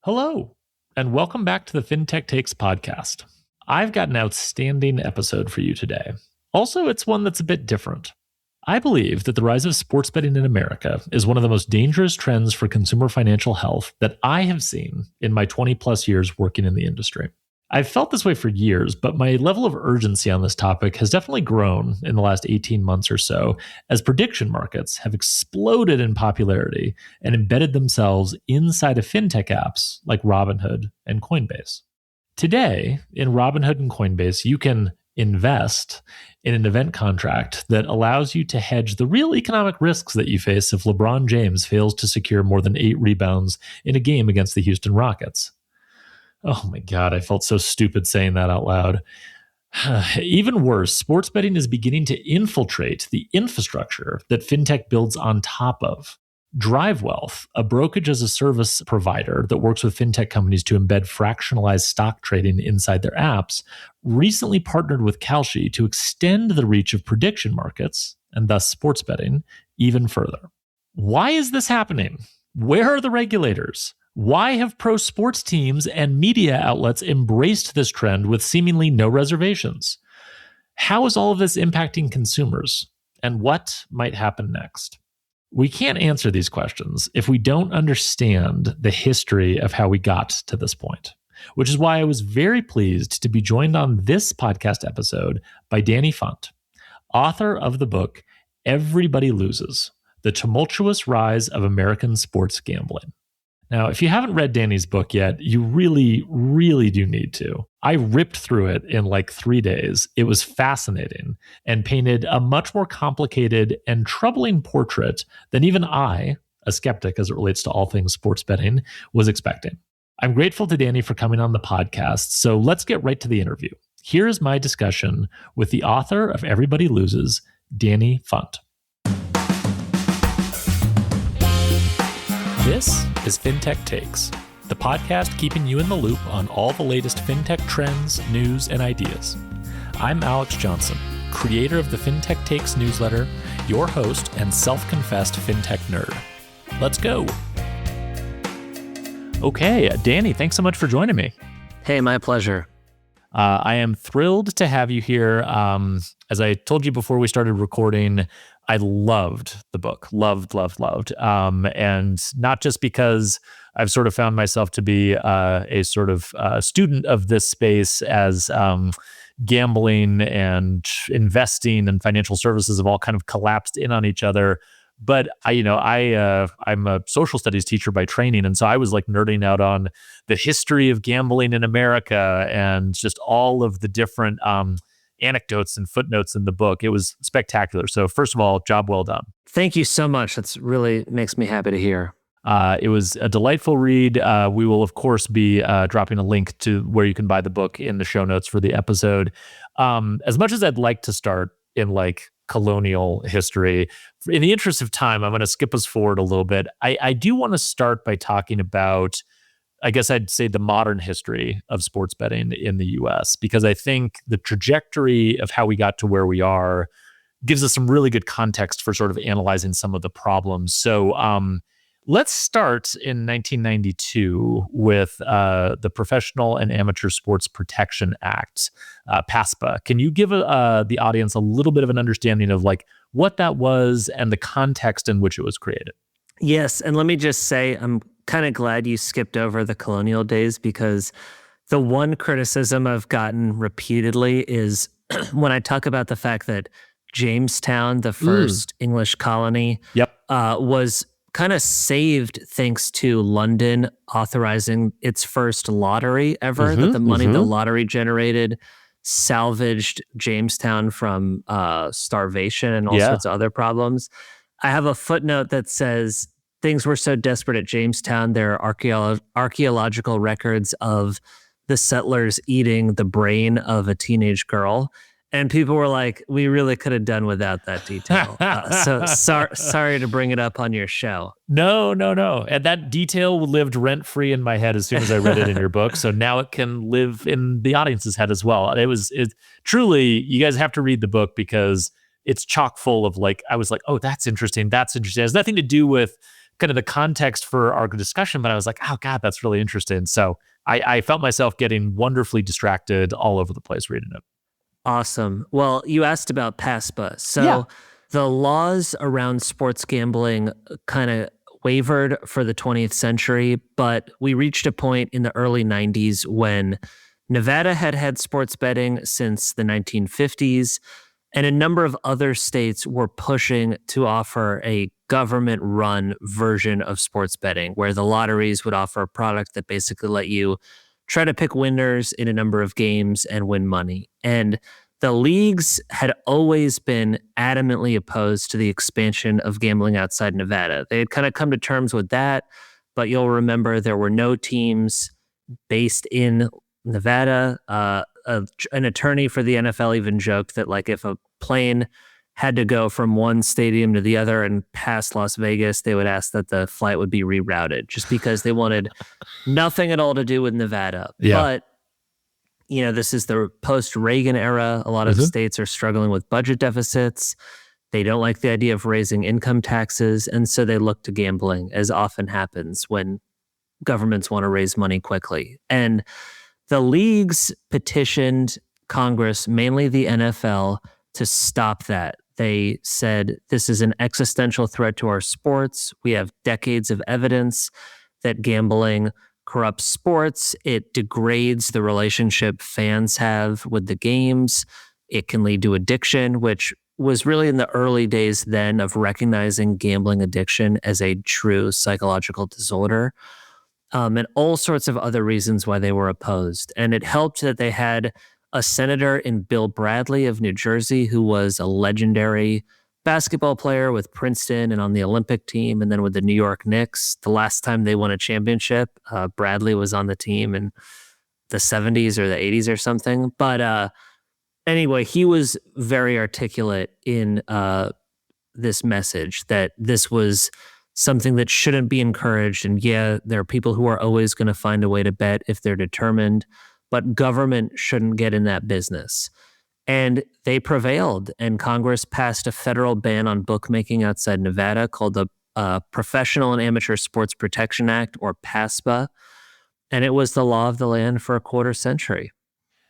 Hello, and welcome back to the Fintech Takes podcast. I've got an outstanding episode for you today. Also, it's one that's a bit different. I believe that the rise of sports betting in America is one of the most dangerous trends for consumer financial health that I have seen in my 20 plus years working in the industry. I've felt this way for years, but my level of urgency on this topic has definitely grown in the last 18 months or so as prediction markets have exploded in popularity and embedded themselves inside of fintech apps like Robinhood and Coinbase. Today, in Robinhood and Coinbase, you can invest in an event contract that allows you to hedge the real economic risks that you face if LeBron James fails to secure more than 8 rebounds in a game against the Houston Rockets. Oh my God, I felt so stupid saying that out loud. Even worse, sports betting is beginning to infiltrate the infrastructure that fintech builds on top of. DriveWealth, a brokerage as a service provider that works with fintech companies to embed fractionalized stock trading inside their apps, recently partnered with Kalshi to extend the reach of prediction markets, and thus sports betting, even further. Why is this happening? Where are the regulators? Why have pro sports teams and media outlets embraced this trend with seemingly no reservations? How is all of this impacting consumers? And what might happen next? We can't answer these questions if we don't understand the history of how we got to this point, which is why I was very pleased to be joined on this podcast episode by Danny Funt, author of the book Everybody Loses: The Tumultuous Rise of American Sports Gambling. Now, if you haven't read Danny's book yet, you really, really do need to. I ripped through it in like 3 days. It was fascinating and painted a much more complicated and troubling portrait than even I, a skeptic as it relates to all things sports betting, was expecting. I'm grateful to Danny for coming on the podcast, so let's get right to the interview. Here is my discussion with the author of Everybody Loses, Danny Funt. This is Fintech Takes, the podcast keeping you in the loop on all the latest fintech trends, news, and ideas. I'm Alex Johnson, creator of the Fintech Takes newsletter, your host and self-confessed fintech nerd. Let's go. Okay, Danny, thanks so much for joining me. Hey, my pleasure. I am thrilled to have you here. As I told you before we started recording, I loved the book, loved. And not just because I've sort of found myself to be a sort of student of this space as gambling and investing and financial services have all kind of collapsed in on each other. But I'm a social studies teacher by training. And so I was like nerding out on the history of gambling in America and just all of the different anecdotes and footnotes in the book. It was spectacular. So first of all, job well done. Thank you so much. That's really makes me happy to hear. It was a delightful read. We will, of course, be dropping a link to where you can buy the book in the show notes for the episode. As much as I'd like to start in like colonial history, in the interest of time, I'm going to skip us forward a little bit. I do want to start by talking about, I guess I'd say, the modern history of sports betting in the US, because I think the trajectory of how we got to where we are gives us some really good context for sort of analyzing some of the problems. So let's start in 1992 with the Professional and Amateur Sports Protection Act, PASPA. Can you give the audience a little bit of an understanding of like what that was and the context in which it was created? Yes, and let me just say, I'm kind of glad you skipped over the colonial days, because the one criticism I've gotten repeatedly is when I talk about the fact that Jamestown, the first English colony, was kind of saved thanks to London authorizing its first lottery ever, that the money the lottery generated salvaged Jamestown from starvation and all sorts of other problems. I have a footnote that says things were so desperate at Jamestown, there are archaeological records of the settlers eating the brain of a teenage girl. And people were like, we really could have done without that detail. So sorry to bring it up on your show. No. And that detail lived rent-free in my head as soon as I read it in your book. So now it can live in the audience's head as well. It truly, you guys have to read the book because it's chock full of like, I was like, oh, that's interesting. It has nothing to do with kind of the context for our discussion, but I was like, oh God, that's really interesting. So I felt myself getting wonderfully distracted all over the place reading it. Awesome. Well, you asked about PASPA. So Yeah. the laws around sports gambling kind of wavered for the 20th century, but we reached a point in the early 90s when Nevada had had sports betting since the 1950s, and a number of other states were pushing to offer a government-run version of sports betting, where the lotteries would offer a product that basically let you try to pick winners in a number of games and win money. And the leagues had always been adamantly opposed to the expansion of gambling outside Nevada. They had kind of come to terms with that, but you'll remember there were no teams based in Nevada. An attorney for the NFL even joked that, like, if a plane had to go from one stadium to the other and past Las Vegas, they would ask that the flight would be rerouted just because they wanted nothing at all to do with Nevada. Yeah. But, this is the post-Reagan era. A lot of states are struggling with budget deficits. They don't like the idea of raising income taxes, and so they look to gambling, as often happens when governments want to raise money quickly. And the leagues petitioned Congress, mainly the NFL, to stop that. They said, this is an existential threat to our sports. We have decades of evidence that gambling corrupts sports. It degrades the relationship fans have with the games. It can lead to addiction, which was really in the early days then of recognizing gambling addiction as a true psychological disorder. And all sorts of other reasons why they were opposed. And it helped that they had a senator in Bill Bradley of New Jersey, who was a legendary basketball player with Princeton and on the Olympic team, and then with the New York Knicks. The last time they won a championship, Bradley was on the team in the 70s or the 80s or something. But anyway, he was very articulate in this message that this was something that shouldn't be encouraged. And yeah, there are people who are always going to find a way to bet if they're determined, but government shouldn't get in that business. And they prevailed, and Congress passed a federal ban on bookmaking outside Nevada called the Professional and Amateur Sports Protection Act, or PASPA. And it was the law of the land for a quarter century.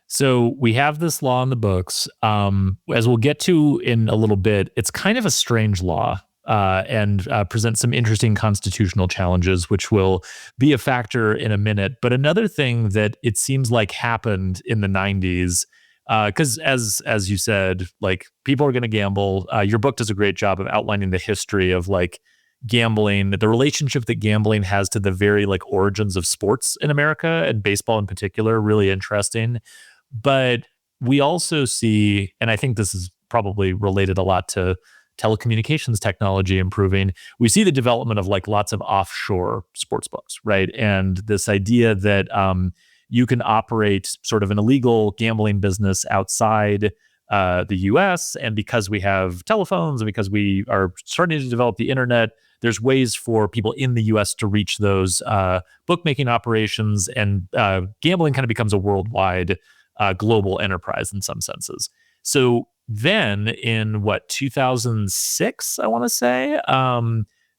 So we have this law in the books. As we'll get to in a little bit, it's kind of a strange law. And present some interesting constitutional challenges, which will be a factor in a minute. But another thing that it seems like happened in the 90s, because as you said, like, people are going to gamble. Your book does a great job of outlining the history of, like, gambling, the relationship that gambling has to the very, like, origins of sports in America, and baseball in particular. Really interesting. But we also see, and I think this is probably related a lot to telecommunications technology improving, we see the development of, like, lots of offshore sports books, right? And this idea that you can operate sort of an illegal gambling business outside the US. And because we have telephones and because we are starting to develop the internet, there's ways for people in the US to reach those bookmaking operations, and gambling kind of becomes a worldwide global enterprise in some senses. So then in 2006, I want to say,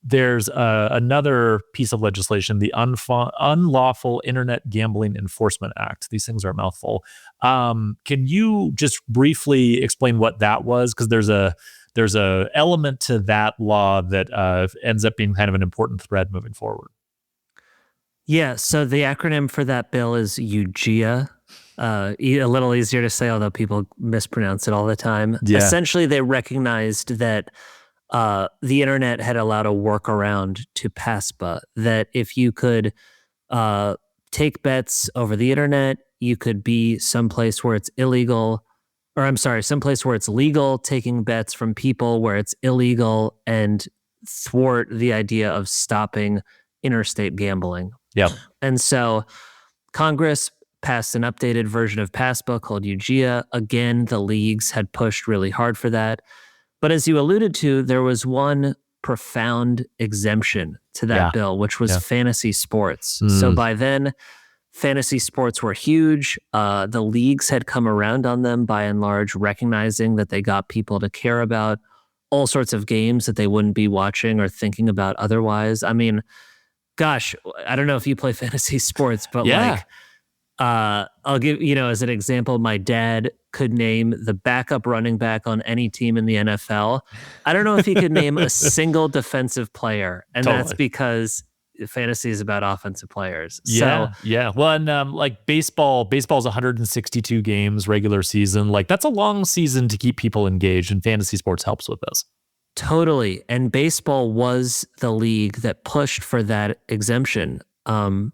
there's another piece of legislation, the Unlawful Internet Gambling Enforcement Act. These things are a mouthful. Can you just briefly explain what that was? Because there's a element to that law that ends up being kind of an important thread moving forward. Yeah, so the acronym for that bill is UGIA. A little easier to say, although people mispronounce it all the time. Yeah. Essentially, they recognized that the internet had allowed a workaround to PASPA, that if you could take bets over the internet, you could be someplace where it's illegal, someplace where it's legal, taking bets from people where it's illegal, and thwart the idea of stopping interstate gambling. Yeah. And so Congress passed an updated version of PASPA called UGIA. Again, the leagues had pushed really hard for that. But as you alluded to, there was one profound exemption to that bill, which was fantasy sports. So by then, fantasy sports were huge. The leagues had come around on them by and large, recognizing that they got people to care about all sorts of games that they wouldn't be watching or thinking about otherwise. I mean, gosh, I don't know if you play fantasy sports, but Yeah. I'll give, as an example, my dad could name the backup running back on any team in the NFL. I don't know if he could name a single defensive player, and that's Totally. because fantasy is about offensive players. So Yeah, yeah. Well, and like baseball's 162 games regular season. Like that's a long season to keep people engaged, and fantasy sports helps with this. totally. And baseball was the league that pushed for that exemption. And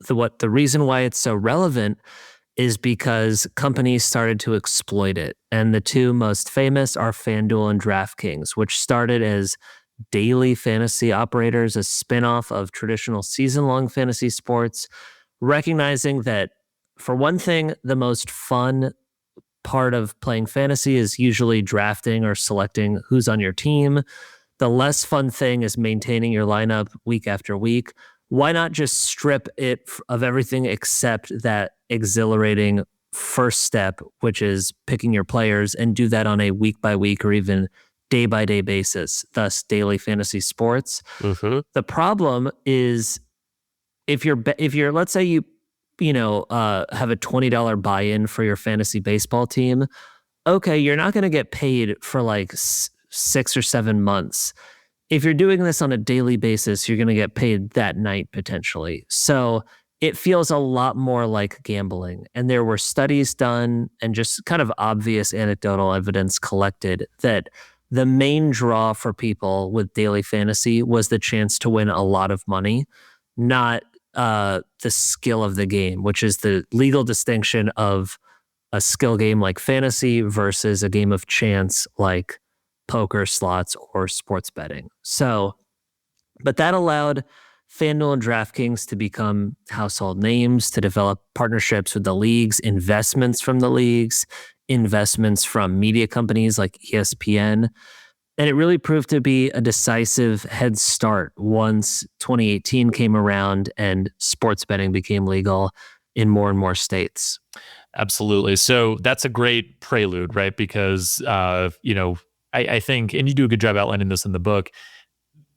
the reason why it's so relevant is because companies started to exploit it. And the two most famous are FanDuel and DraftKings, which started as daily fantasy operators, a spinoff of traditional season-long fantasy sports, recognizing that, for one thing, the most fun part of playing fantasy is usually drafting or selecting who's on your team. The less fun thing is maintaining your lineup week after week. Why not just strip it of everything except that exhilarating first step, which is picking your players, and do that on a week by week or even day by day basis, thus daily fantasy sports. Mm-hmm. The problem is if you're let's say you have a $20 buy-in for your fantasy baseball team, okay, you're not going to get paid for like 6 or 7 months. If you're doing this on a daily basis, you're going to get paid that night potentially. So it feels a lot more like gambling. And there were studies done and just kind of obvious anecdotal evidence collected that the main draw for people with daily fantasy was the chance to win a lot of money, not the skill of the game, which is the legal distinction of a skill game like fantasy versus a game of chance like poker, slots, or sports betting. So, but that allowed FanDuel and DraftKings to become household names, to develop partnerships with the leagues, investments from the leagues, investments from media companies like ESPN. And it really proved to be a decisive head start once 2018 came around and sports betting became legal in more and more states. Absolutely. So that's a great prelude, right? Because, I think, and you do a good job outlining this in the book,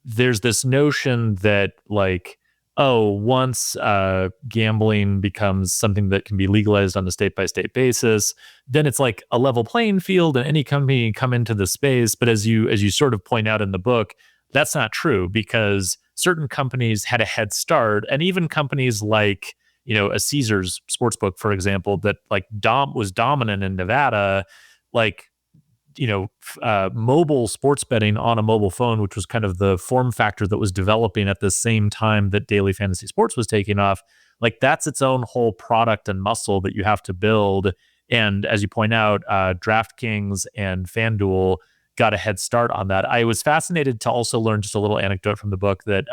there's this notion that like, oh, once gambling becomes something that can be legalized on a state by state basis, then it's like a level playing field and any company can come into the space. But as you sort of point out in the book, that's not true because certain companies had a head start, and even companies like a Caesars sportsbook, for example, that like was dominant in Nevada, like mobile sports betting on a mobile phone, which was kind of the form factor that was developing at the same time that daily fantasy sports was taking off. Like that's its own whole product and muscle that you have to build. And as you point out, DraftKings and FanDuel got a head start on that. I was fascinated to also learn just a little anecdote from the book that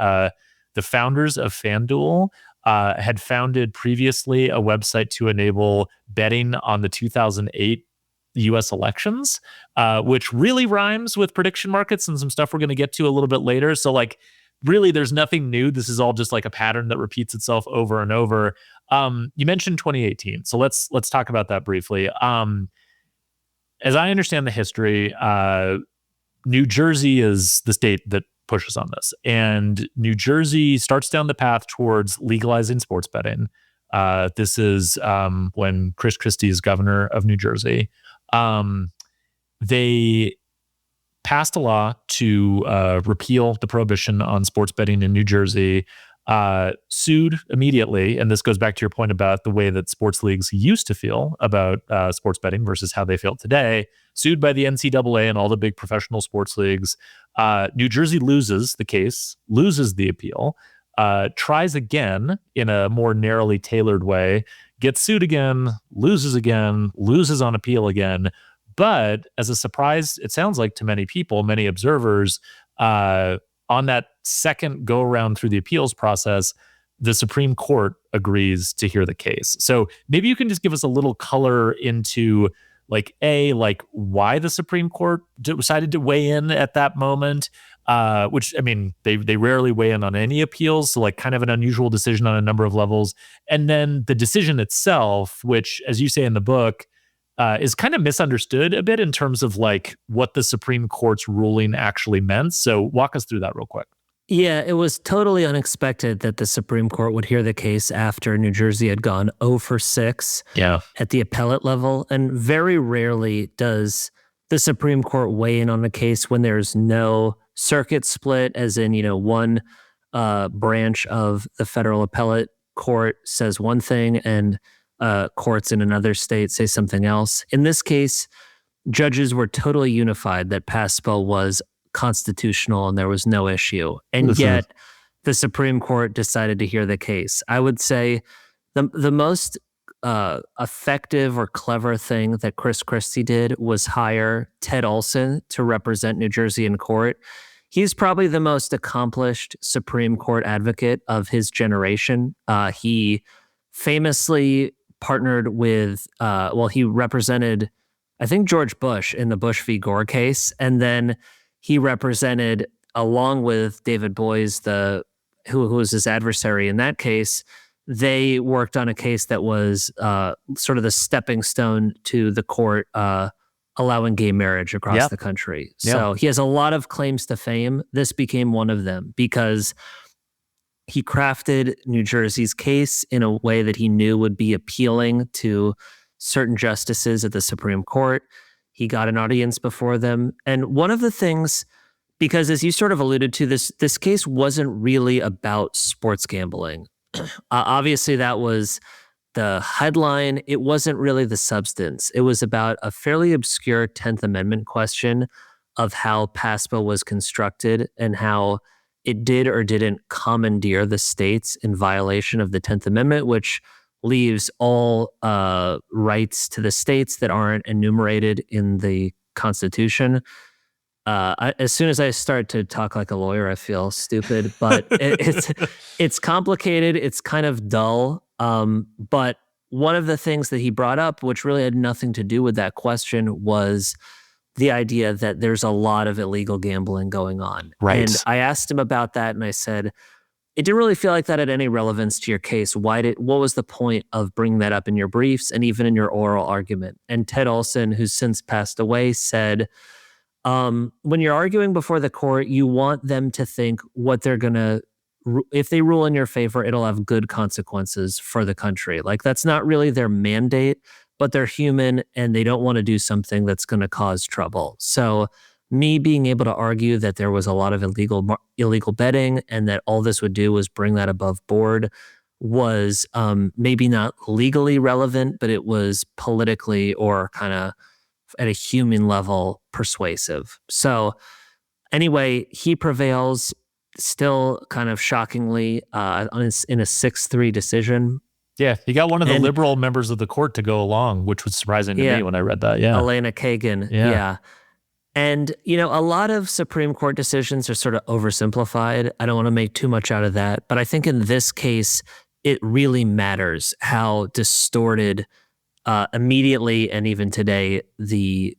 the founders of FanDuel had founded previously a website to enable betting on the 2008 U.S. elections, which really rhymes with prediction markets and some stuff we're going to get to a little bit later. So like, really, there's nothing new. This is all just like a pattern that repeats itself over and over. You mentioned 2018, so let's talk about that briefly. As I understand the history, New Jersey is the state that pushes on this, and New Jersey starts down the path towards legalizing sports betting. This is when Chris Christie is governor of New Jersey. They passed a law to repeal the prohibition on sports betting in New Jersey, sued immediately. And this goes back to your point about the way that sports leagues used to feel about sports betting versus how they feel today. Sued by the NCAA and all the big professional sports leagues. New Jersey loses the case, loses the appeal, tries again in a more narrowly tailored way, gets sued again, loses on appeal again. But as a surprise, it sounds like to many people, many observers, on that second go around through the appeals process, the Supreme Court agrees to hear the case. So maybe you can just give us a little color into like why the Supreme Court decided to weigh in at that moment, which, I mean, they rarely weigh in on any appeals. So like kind of an unusual decision on a number of levels. And then the decision itself, which, as you say in the book, is kind of misunderstood a bit in terms of like what the Supreme Court's ruling actually meant. So walk us through that real quick. Yeah, it was totally unexpected that the Supreme Court would hear the case after New Jersey had gone 0 for 6 at the appellate level. And very rarely does the Supreme Court weigh in on a case when there's no circuit split, as in, one branch of the federal appellate court says one thing and courts in another state say something else. In this case, judges were totally unified that PASPA was constitutional and there was no issue. And yet the Supreme Court decided to hear the case. I would say the most effective or clever thing that Chris Christie did was hire Ted Olson to represent New Jersey in court. He's probably the most accomplished Supreme Court advocate of his generation. He famously partnered with, he represented, I think, George Bush in the Bush v. Gore case. And then he represented, along with David Boies, who was his adversary in that case, they worked on a case that was sort of the stepping stone to the court allowing gay marriage across the country. So he has a lot of claims to fame. This became one of them because he crafted New Jersey's case in a way that he knew would be appealing to certain justices at the Supreme Court. He got an audience before them. And one of the things, because as you sort of alluded to, this case wasn't really about sports gambling. Obviously, that was the headline. It wasn't really the substance. It was about a fairly obscure 10th Amendment question of how PASPA was constructed and how it did or didn't commandeer the states in violation of the 10th Amendment, which leaves all rights to the states that aren't enumerated in the Constitution. As soon as I start to talk like a lawyer, I feel stupid, but it's complicated. It's kind of dull. But one of the things that he brought up, which really had nothing to do with that question, was the idea that there's a lot of illegal gambling going on. Right. And I asked him about that, and I said, it didn't really feel like that had any relevance to your case. What was the point of bringing that up in your briefs and even in your oral argument? And Ted Olson, who's since passed away, said, when you're arguing before the court, you want them to think what they're going to, if they rule in your favor, it'll have good consequences for the country. Like, that's not really their mandate, but they're human and they don't want to do something that's going to cause trouble. So me being able to argue that there was a lot of illegal betting and that all this would do was bring that above board was maybe not legally relevant, but it was politically or kind of at a human level persuasive. So anyway, he prevails still kind of shockingly in a 6-3 decision. Yeah, he got one of the liberal members of the court to go along, which was surprising to me when I read that. Yeah, Elena Kagan. Yeah. And, a lot of Supreme Court decisions are sort of oversimplified. I don't want to make too much out of that. But I think in this case, it really matters how distorted immediately and even today the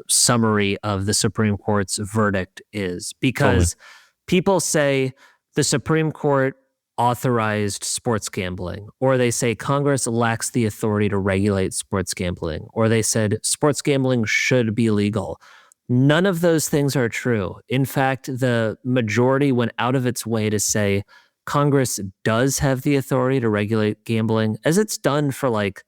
summary of the Supreme Court's verdict is. Because people say the Supreme Court authorized sports gambling, or they say Congress lacks the authority to regulate sports gambling, or they said sports gambling should be legal. None of those things are true. In fact, the majority went out of its way to say Congress does have the authority to regulate gambling, as it's done for like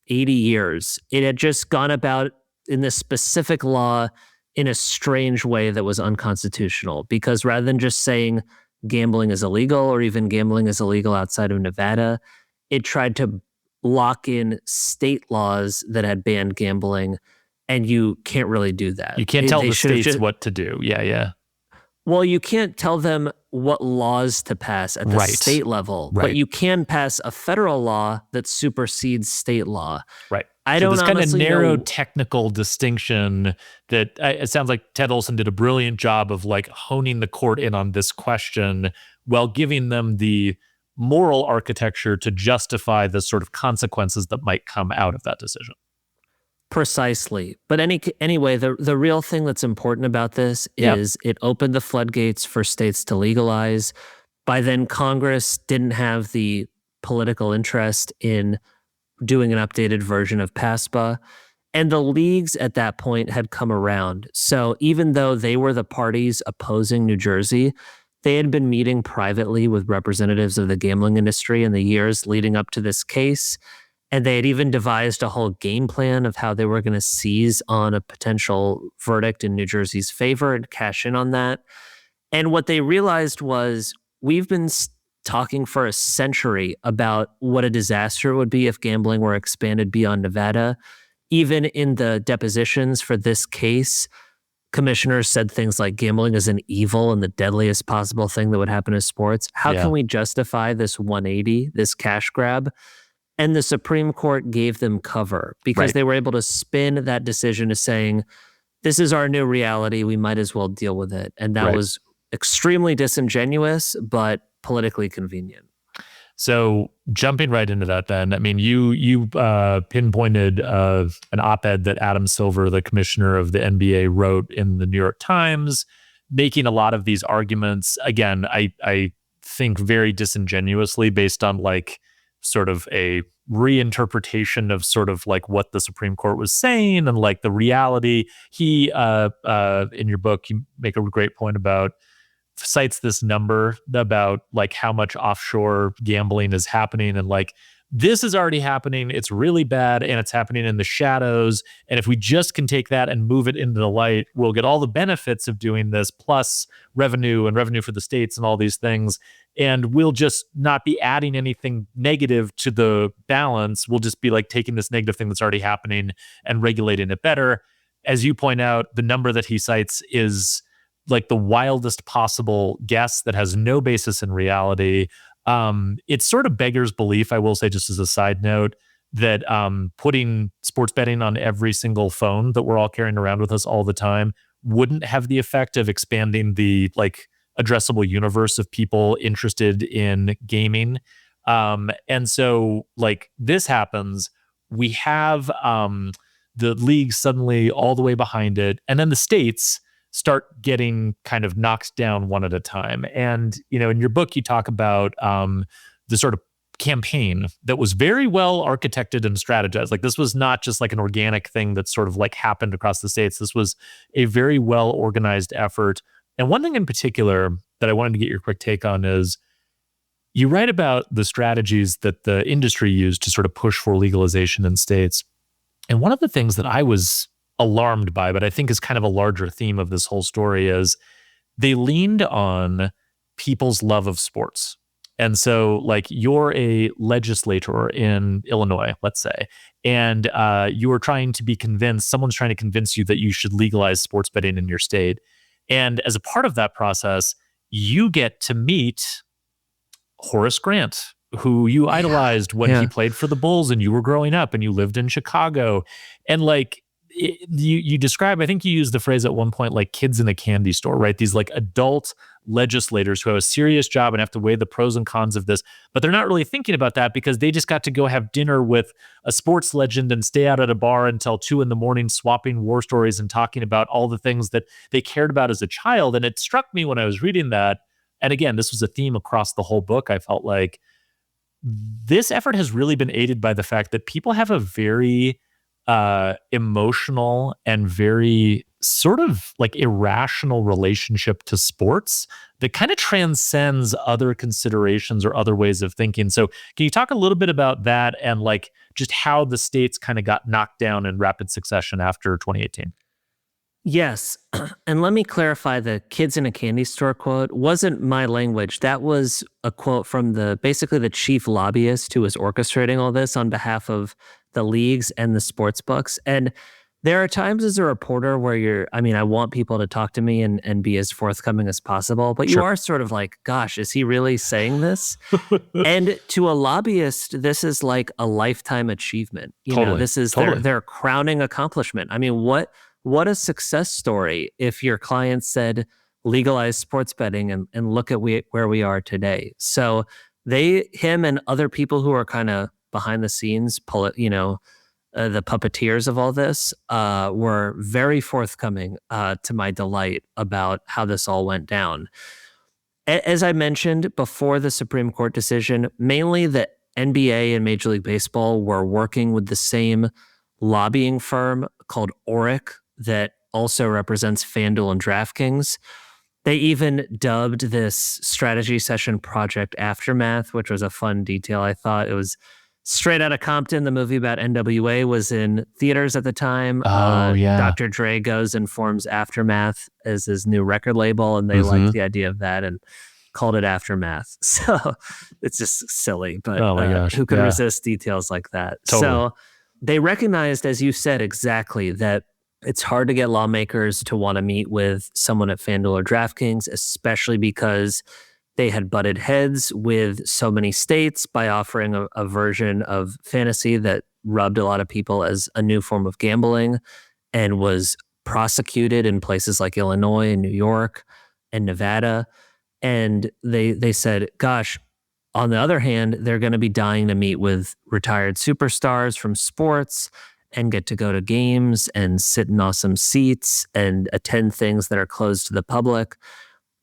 80 years. It had just gone about in this specific law in a strange way that was unconstitutional, because rather than just saying gambling is illegal or even gambling is illegal outside of Nevada, it tried to lock in state laws that had banned gambling. And you can't really do that. You can't tell the states what to do. Yeah. Well, you can't tell them what laws to pass at the state level, but you can pass a federal law that supersedes state law. Right. I don't honestly know. This kind of narrow know. technical distinction that it sounds like Ted Olson did a brilliant job of like honing the court in on this question while giving them the moral architecture to justify the sort of consequences that might come out of that decision. Precisely. But anyway, the real thing that's important about this is it opened the floodgates for states to legalize. By then, Congress didn't have the political interest in doing an updated version of PASPA. And the leagues at that point had come around. So even though they were the parties opposing New Jersey, they had been meeting privately with representatives of the gambling industry in the years leading up to this case. And they had even devised a whole game plan of how they were going to seize on a potential verdict in New Jersey's favor and cash in on that. And what they realized was we've been talking for a century about what a disaster it would be if gambling were expanded beyond Nevada. Even in the depositions for this case, commissioners said things like gambling is an evil and the deadliest possible thing that would happen to sports. How can we justify this 180, this cash grab? And the Supreme Court gave them cover because they were able to spin that decision as saying, this is our new reality. We might as well deal with it. And that was extremely disingenuous, but politically convenient. So jumping right into that then, I mean, you pinpointed an op-ed that Adam Silver, the commissioner of the NBA, wrote in the New York Times, making a lot of these arguments. Again, I think very disingenuously based on like sort of a reinterpretation of sort of like what the Supreme Court was saying and like the reality. He, in your book, you make a great point about cites this number about like how much offshore gambling is happening and like this is already happening. It's really bad and it's happening in the shadows. And if we just can take that and move it into the light, we'll get all the benefits of doing this plus revenue and revenue for the states and all these things. And we'll just not be adding anything negative to the balance. We'll just be like taking this negative thing that's already happening and regulating it better. As you point out, the number that he cites is like the wildest possible guess that has no basis in reality. It sort of beggars belief, I will say, just as a side note, that putting sports betting on every single phone that we're all carrying around with us all the time wouldn't have the effect of expanding the like addressable universe of people interested in gaming. And so like this happens, we have the league suddenly all the way behind it, and then the states start getting kind of knocked down one at a time. And, you know, in your book, you talk about the sort of campaign that was very well architected and strategized. Like this was not just like an organic thing that sort of like happened across the states. This was a very well organized effort. And one thing in particular that I wanted to get your quick take on is you write about the strategies that the industry used to sort of push for legalization in states. And one of the things that I was alarmed by, but I think is kind of a larger theme of this whole story, is they leaned on people's love of sports. And so like you're a legislator in Illinois, let's say, and you are trying to be convinced, someone's trying to convince you that you should legalize sports betting in your state. And as a part of that process, you get to meet Horace Grant, who you idolized when he played for the Bulls and you were growing up and you lived in Chicago. And like, you describe, I think you used the phrase at one point, like kids in a candy store, right? These like adult legislators who have a serious job and have to weigh the pros and cons of this, but they're not really thinking about that because they just got to go have dinner with a sports legend and stay out at a bar until 2 a.m, swapping war stories and talking about all the things that they cared about as a child. And it struck me when I was reading that. And again, this was a theme across the whole book. I felt like this effort has really been aided by the fact that people have a very emotional and very sort of like irrational relationship to sports that kind of transcends other considerations or other ways of thinking. So can you talk a little bit about that and like just how the states kind of got knocked down in rapid succession after 2018? Yes. And let me clarify, the kids in a candy store quote wasn't my language. That was a quote from basically the chief lobbyist who was orchestrating all this on behalf of the leagues and the sports books. And there are times as a reporter where I want people to talk to me and be as forthcoming as possible, but you are sort of like, gosh, is he really saying this? And to a lobbyist, this is like a lifetime achievement. You know, this is their crowning accomplishment. I mean, what a success story if your client said legalize sports betting and look at where we are today. So him and other people who are kind of behind the scenes, the puppeteers of all this, were very forthcoming to my delight about how this all went down. As I mentioned before the Supreme Court decision, mainly the NBA and Major League Baseball were working with the same lobbying firm called Oric that also represents FanDuel and DraftKings. They even dubbed this strategy session Project Aftermath, which was a fun detail. I thought it was straight out of Compton. The movie about NWA was in theaters at the time. Oh, yeah. Dr. Dre goes and forms Aftermath as his new record label, and they liked the idea of that and called it Aftermath. So it's just silly, but Oh my gosh. who can resist details like that? Totally. So they recognized, as you said, exactly that it's hard to get lawmakers to want to meet with someone at FanDuel or DraftKings, especially because they had butted heads with so many states by offering a version of fantasy that rubbed a lot of people as a new form of gambling and was prosecuted in places like Illinois and New York and Nevada. And they said, gosh, on the other hand, they're going to be dying to meet with retired superstars from sports and get to go to games and sit in awesome seats and attend things that are closed to the public.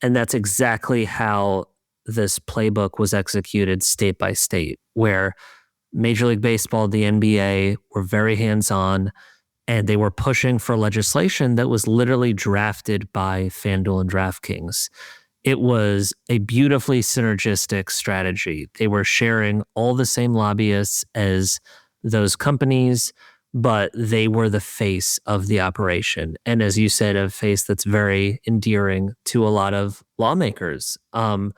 And that's exactly how this playbook was executed state by state, where Major League Baseball, the NBA, were very hands-on, and they were pushing for legislation that was literally drafted by FanDuel and DraftKings. It was a beautifully synergistic strategy. They were sharing all the same lobbyists as those companies, but they were the face of the operation. And as you said, a face that's very endearing to a lot of lawmakers. And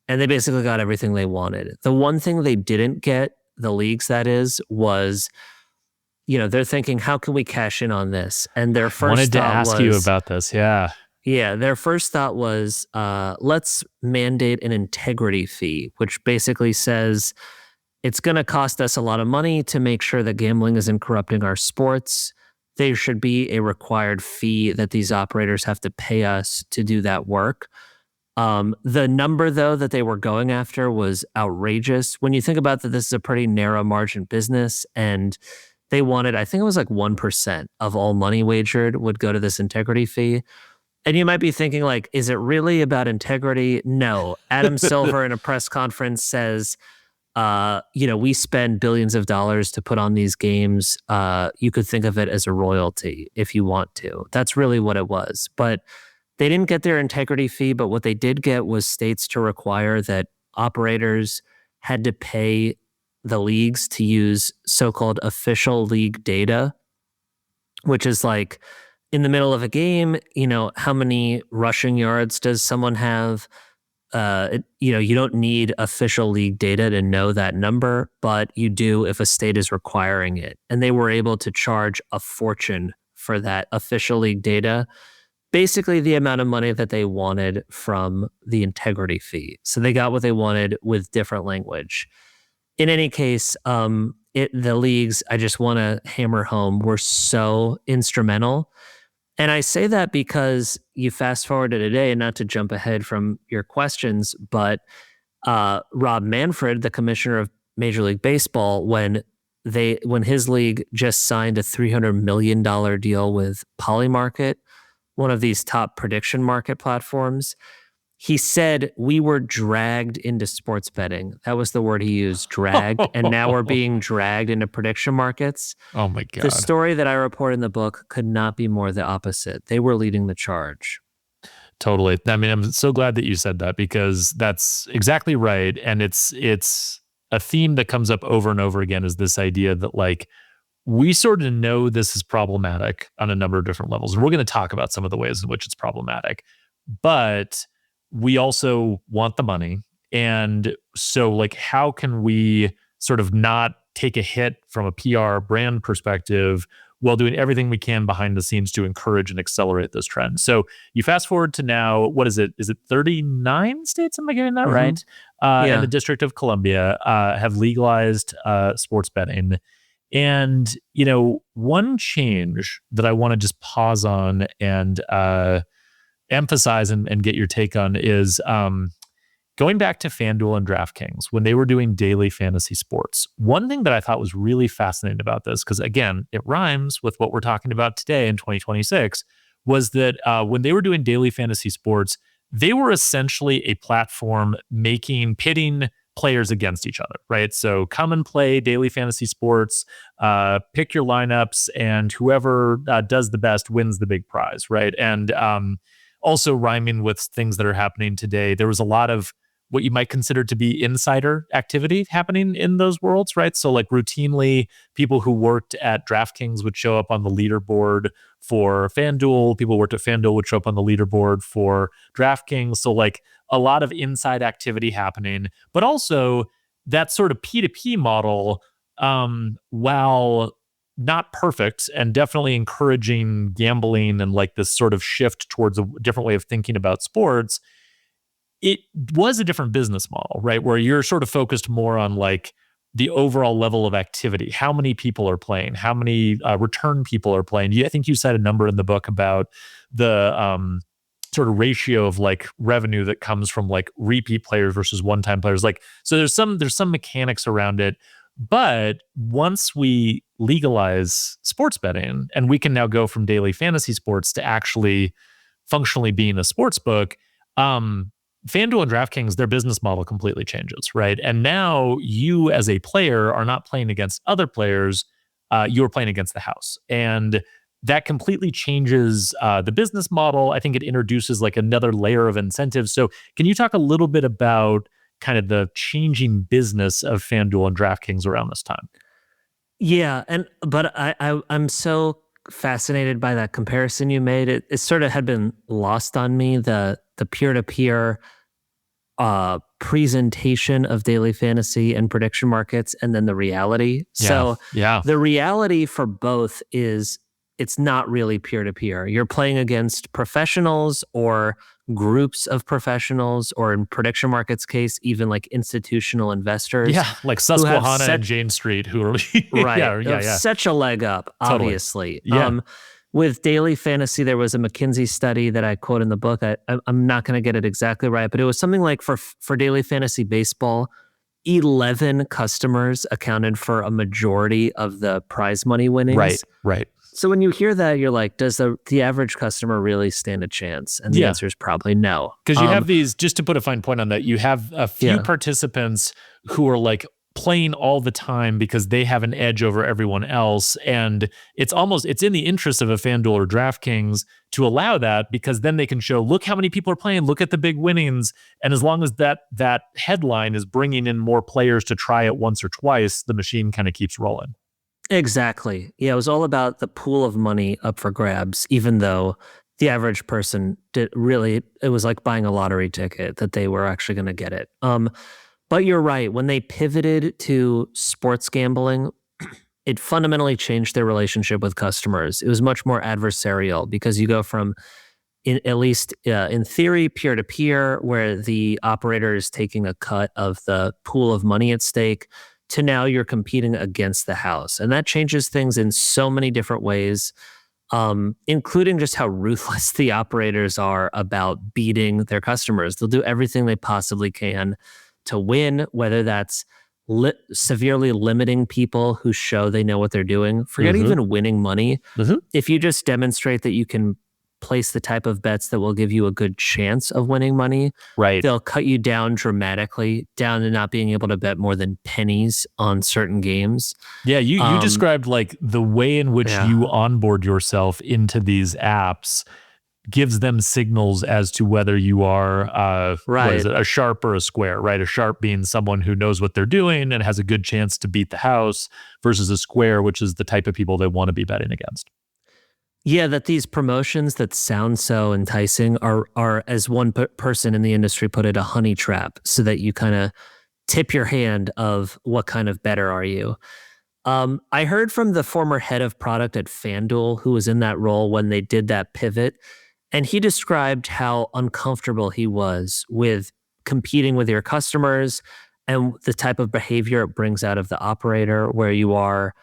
they basically got everything they wanted. The one thing they didn't get, the leagues that is, was, they're thinking, how can we cash in on this? And their first wanted to ask you about this. Yeah. Yeah, their first thought was, let's mandate an integrity fee, which basically says it's going to cost us a lot of money to make sure that gambling isn't corrupting our sports. There should be a required fee that these operators have to pay us to do that work. The number, though, that they were going after was outrageous. When you think about that, this is a pretty narrow margin business, and they wanted, I think it was like 1% of all money wagered would go to this integrity fee. And you might be thinking, like, is it really about integrity? No. Adam Silver in a press conference says, we spend billions of dollars to put on these games. You could think of it as a royalty if you want to. That's really what it was. But they didn't get their integrity fee, but what they did get was states to require that operators had to pay the leagues to use so-called official league data, which is like, in the middle of a game, how many rushing yards does someone have? You don't need official league data to know that number, but you do if a state is requiring it. And they were able to charge a fortune for that official league data, basically the amount of money that they wanted from the integrity fee. So they got what they wanted with different language. In any case, the leagues, I just want to hammer home, were so instrumental. And I say that because you fast forward to today, and not to jump ahead from your questions, but Rob Manfred, the commissioner of Major League Baseball, when his league just signed a $300 million deal with Polymarket, one of these top prediction market platforms, he said we were dragged into sports betting. That was the word he used, dragged. And now we're being dragged into prediction markets. Oh my God. The story that I report in the book could not be more the opposite. They were leading the charge. Totally. I mean, I'm so glad that you said that, because that's exactly right. And it's a theme that comes up over and over again, is this idea that, like, we sort of know this is problematic on a number of different levels. And we're going to talk about some of the ways in which it's problematic. But we also want the money. And so, like, how can we sort of not take a hit from a PR brand perspective while doing everything we can behind the scenes to encourage and accelerate this trend? So you fast forward to now, what is it? Is it 39 states? Am I getting that right? And the District of Columbia have legalized sports betting. And, one change that I want to just pause on and emphasize and get your take on is going back to FanDuel and DraftKings when they were doing daily fantasy sports. One thing that I thought was really fascinating about this, because again, it rhymes with what we're talking about today in 2026, was that when they were doing daily fantasy sports, they were essentially a platform pitting players against each other, right? So come and play daily fantasy sports, pick your lineups, and whoever does the best wins the big prize, right? And also rhyming with things that are happening today, there was a lot of what you might consider to be insider activity happening in those worlds, right? So like routinely, people who worked at DraftKings would show up on the leaderboard for FanDuel. People who worked at FanDuel would show up on the leaderboard for DraftKings. So like a lot of inside activity happening, but also that sort of P2P model, while not perfect and definitely encouraging gambling and like this sort of shift towards a different way of thinking about sports, it was a different business model, right? Where you're sort of focused more on like the overall level of activity, how many people are playing, how many return people are playing. I think you said a number in the book about the sort of ratio of like revenue that comes from like repeat players versus one-time players. Like, so there's some mechanics around it. But once we legalize sports betting and we can now go from daily fantasy sports to actually functionally being a sports book, FanDuel and DraftKings, their business model completely changes, right? And now you as a player are not playing against other players, you're playing against the house. And that completely changes the business model. I think it introduces like another layer of incentives. So can you talk a little bit about kind of the changing business of FanDuel and DraftKings around this time? Yeah, but I'm so fascinated by that comparison you made. It sort of had been lost on me, the peer-to-peer presentation of daily fantasy and prediction markets, and then the reality. So the reality for both is it's not really peer-to-peer. You're playing against professionals or groups of professionals, or in prediction markets case, even like institutional investors. Yeah, like Susquehanna and Jane Street, who are right. Such a leg up, obviously. Totally. Yeah. With daily fantasy, there was a McKinsey study that I quote in the book. I'm not going to get it exactly right, but it was something like for daily fantasy baseball, 11 customers accounted for a majority of the prize money winnings. Right. So when you hear that, you're like, does the average customer really stand a chance? And the answer is probably no. Because you have these, just to put a fine point on that, you have a few participants who are like playing all the time because they have an edge over everyone else. And it's in the interest of a FanDuel or DraftKings to allow that, because then they can show, look how many people are playing, look at the big winnings. And as long as that headline is bringing in more players to try it once or twice, the machine kind of keeps rolling. Exactly. Yeah, it was all about the pool of money up for grabs, even though the average person it was like buying a lottery ticket that they were actually going to get it. But you're right. When they pivoted to sports gambling, it fundamentally changed their relationship with customers. It was much more adversarial because you go from, at least in theory, peer-to-peer, where the operator is taking a cut of the pool of money at stake, to now you're competing against the house. And that changes things in so many different ways, including just how ruthless the operators are about beating their customers. They'll do everything they possibly can to win, whether that's severely limiting people who show they know what they're doing. Forget even winning money. If you just demonstrate that you can place the type of bets that will give you a good chance of winning money, they'll cut you down dramatically, down to not being able to bet more than pennies on certain games. Yeah, you described like the way in which you onboard yourself into these apps gives them signals as to whether you are what is it, a sharp or a square, right? A sharp being someone who knows what they're doing and has a good chance to beat the house, versus a square, which is the type of people they want to be betting against. Yeah, that these promotions that sound so enticing are as one person in the industry put it, a honey trap, so that you kind of tip your hand of what kind of bettor are you. I heard from the former head of product at FanDuel, who was in that role when they did that pivot, and he described how uncomfortable he was with competing with your customers and the type of behavior it brings out of the operator, where you are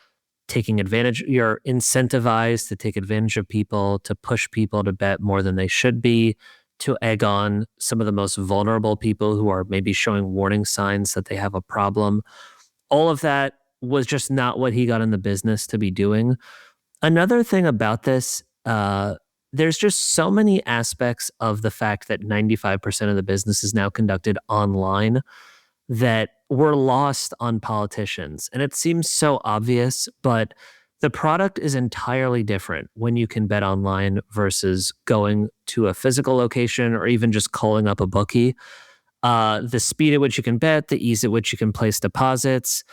taking advantage, you're incentivized to take advantage of people, to push people to bet more than they should be, to egg on some of the most vulnerable people who are maybe showing warning signs that they have a problem. All of that was just not what he got in the business to be doing. Another thing about this, there's just so many aspects of the fact that 95% of the business is now conducted online that were lost on politicians. And it seems so obvious, but the product is entirely different when you can bet online versus going to a physical location or even just calling up a bookie. The speed at which you can bet, the ease at which you can place deposits,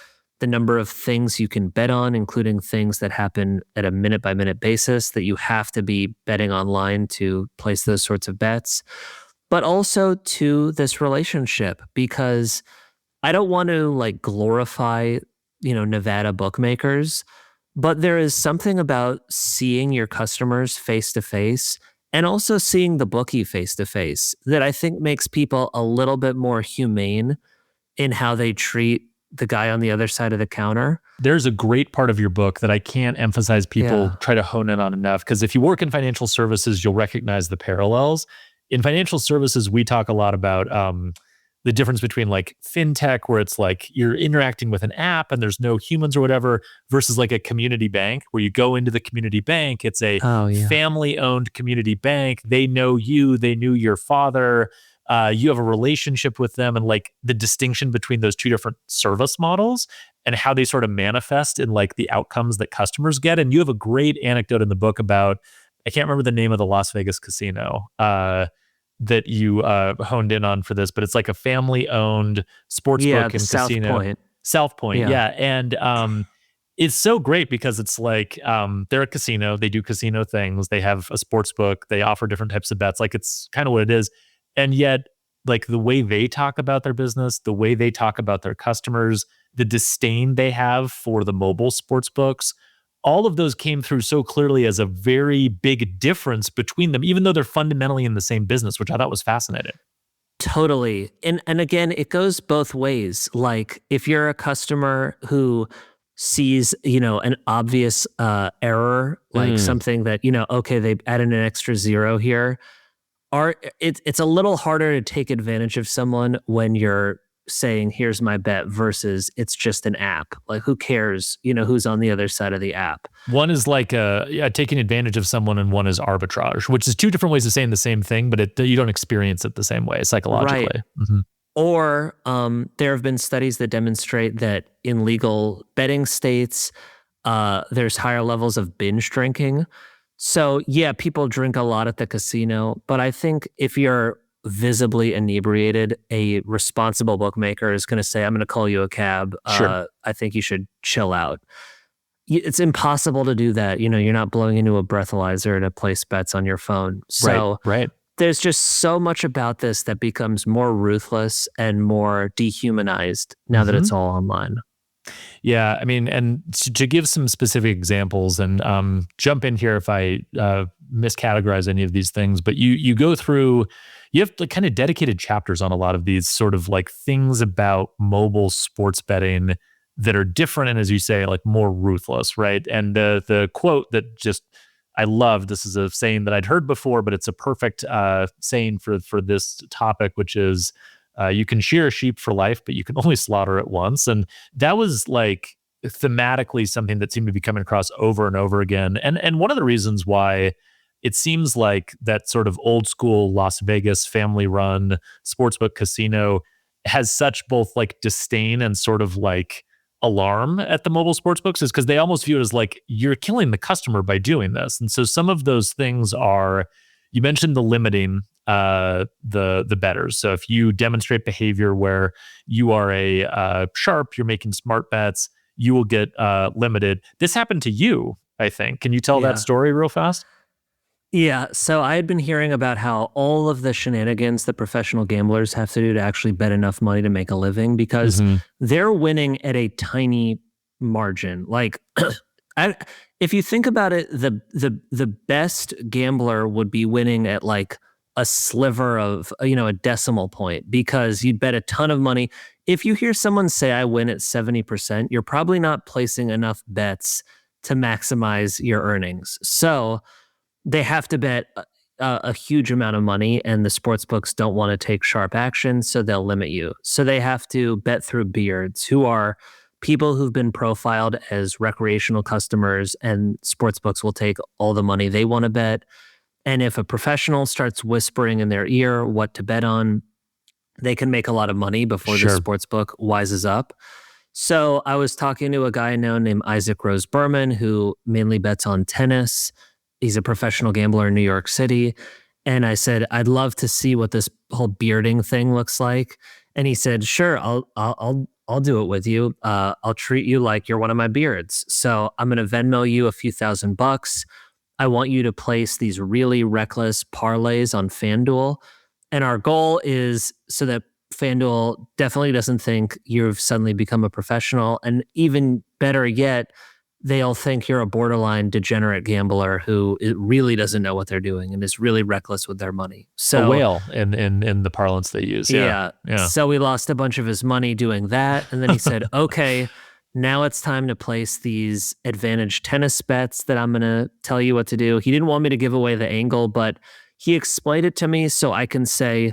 the number of things you can bet on, including things that happen at a minute by minute basis that you have to be betting online to place those sorts of bets, but also to this relationship, because I don't want to like glorify, Nevada bookmakers, but there is something about seeing your customers face to face and also seeing the bookie face to face that I think makes people a little bit more humane in how they treat the guy on the other side of the counter. There's a great part of your book that I can't emphasize people Yeah. try to hone in on enough, because if you work in financial services, you'll recognize the parallels. In financial services, we talk a lot about the difference between like fintech, where it's like you're interacting with an app and there's no humans or whatever, versus like a community bank where you go into the community bank. It's a Oh, yeah. family-owned community bank. They know you. They knew your father. You have a relationship with them, and like the distinction between those two different service models and how they sort of manifest in like the outcomes that customers get. And you have a great anecdote in the book about, I can't remember the name of the Las Vegas casino that you honed in on for this, but it's like a family-owned sports book and South casino. Point. South Point, Yeah. yeah. And it's so great because it's like they're a casino. They do casino things. They have a sports book. They offer different types of bets. Like it's kind of what it is. And yet, like the way they talk about their business, the way they talk about their customers, the disdain they have for the mobile sports books, all of those came through so clearly as a very big difference between them, even though they're fundamentally in the same business, which I thought was fascinating. Totally. And again, it goes both ways. Like if you're a customer who sees, an obvious error, like something that, okay, they added an extra zero here, it's a little harder to take advantage of someone when you're saying, here's my bet, versus it's just an app. Like who cares, who's on the other side of the app. One is like taking advantage of someone, and one is arbitrage, which is two different ways of saying the same thing, but you don't experience it the same way psychologically. Right. Mm-hmm. Or there have been studies that demonstrate that in legal betting states, there's higher levels of binge drinking. So yeah, people drink a lot at the casino, but I think if you're visibly inebriated, a responsible bookmaker is going to say, I'm going to call you a cab. Sure. I think you should chill out. It's impossible to do that. You're not blowing into a breathalyzer to place bets on your phone. So right. There's just so much about this that becomes more ruthless and more dehumanized now that it's all online. Yeah, I mean, and to give some specific examples, and jump in here if I miscategorize any of these things, but you go through, you have like kind of dedicated chapters on a lot of these sort of like things about mobile sports betting that are different, and as you say, like more ruthless, right? And the quote that just I love, this is a saying that I'd heard before, but it's a perfect saying for this topic, which is, you can shear a sheep for life, but you can only slaughter it once. And that was like thematically something that seemed to be coming across over and over again. And one of the reasons why it seems like that sort of old school Las Vegas family run sportsbook casino has such both like disdain and sort of like alarm at the mobile sports books is because they almost view it as like you're killing the customer by doing this. And so some of those things are, you mentioned the limiting the bettors. So if you demonstrate behavior where you are a sharp, you're making smart bets, you will get limited. This happened to you, I think. Can you tell that story real fast? Yeah, so I had been hearing about how all of the shenanigans that professional gamblers have to do to actually bet enough money to make a living, because they're winning at a tiny margin. Like, if you think about it, the best gambler would be winning at like a sliver of, a decimal point, because you'd bet a ton of money. If you hear someone say, I win at 70%, you're probably not placing enough bets to maximize your earnings. So they have to bet a huge amount of money, and the sports books don't want to take sharp action, so they'll limit you. So they have to bet through beards, who are people who've been profiled as recreational customers, and sports books will take all the money they want to bet. And if a professional starts whispering in their ear what to bet on, they can make a lot of money before the Sure. sports book wises up. So I was talking to a guy now named Isaac Rose Berman, who mainly bets on tennis. He's a professional gambler in New York City. And I said, I'd love to see what this whole bearding thing looks like. And he said, sure, I'll do it with you. I'll treat you like you're one of my beards. So I'm going to Venmo you a few $1,000. I want you to place these really reckless parlays on FanDuel. And our goal is so that FanDuel definitely doesn't think you've suddenly become a professional. And even better yet, they'll think you're a borderline degenerate gambler who really doesn't know what they're doing and is really reckless with their money. So a whale in the parlance they use. Yeah. So we lost a bunch of his money doing that. And then he said, okay, now it's time to place these advantage tennis bets that I'm going to tell you what to do. He didn't want me to give away the angle, but he explained it to me so I can say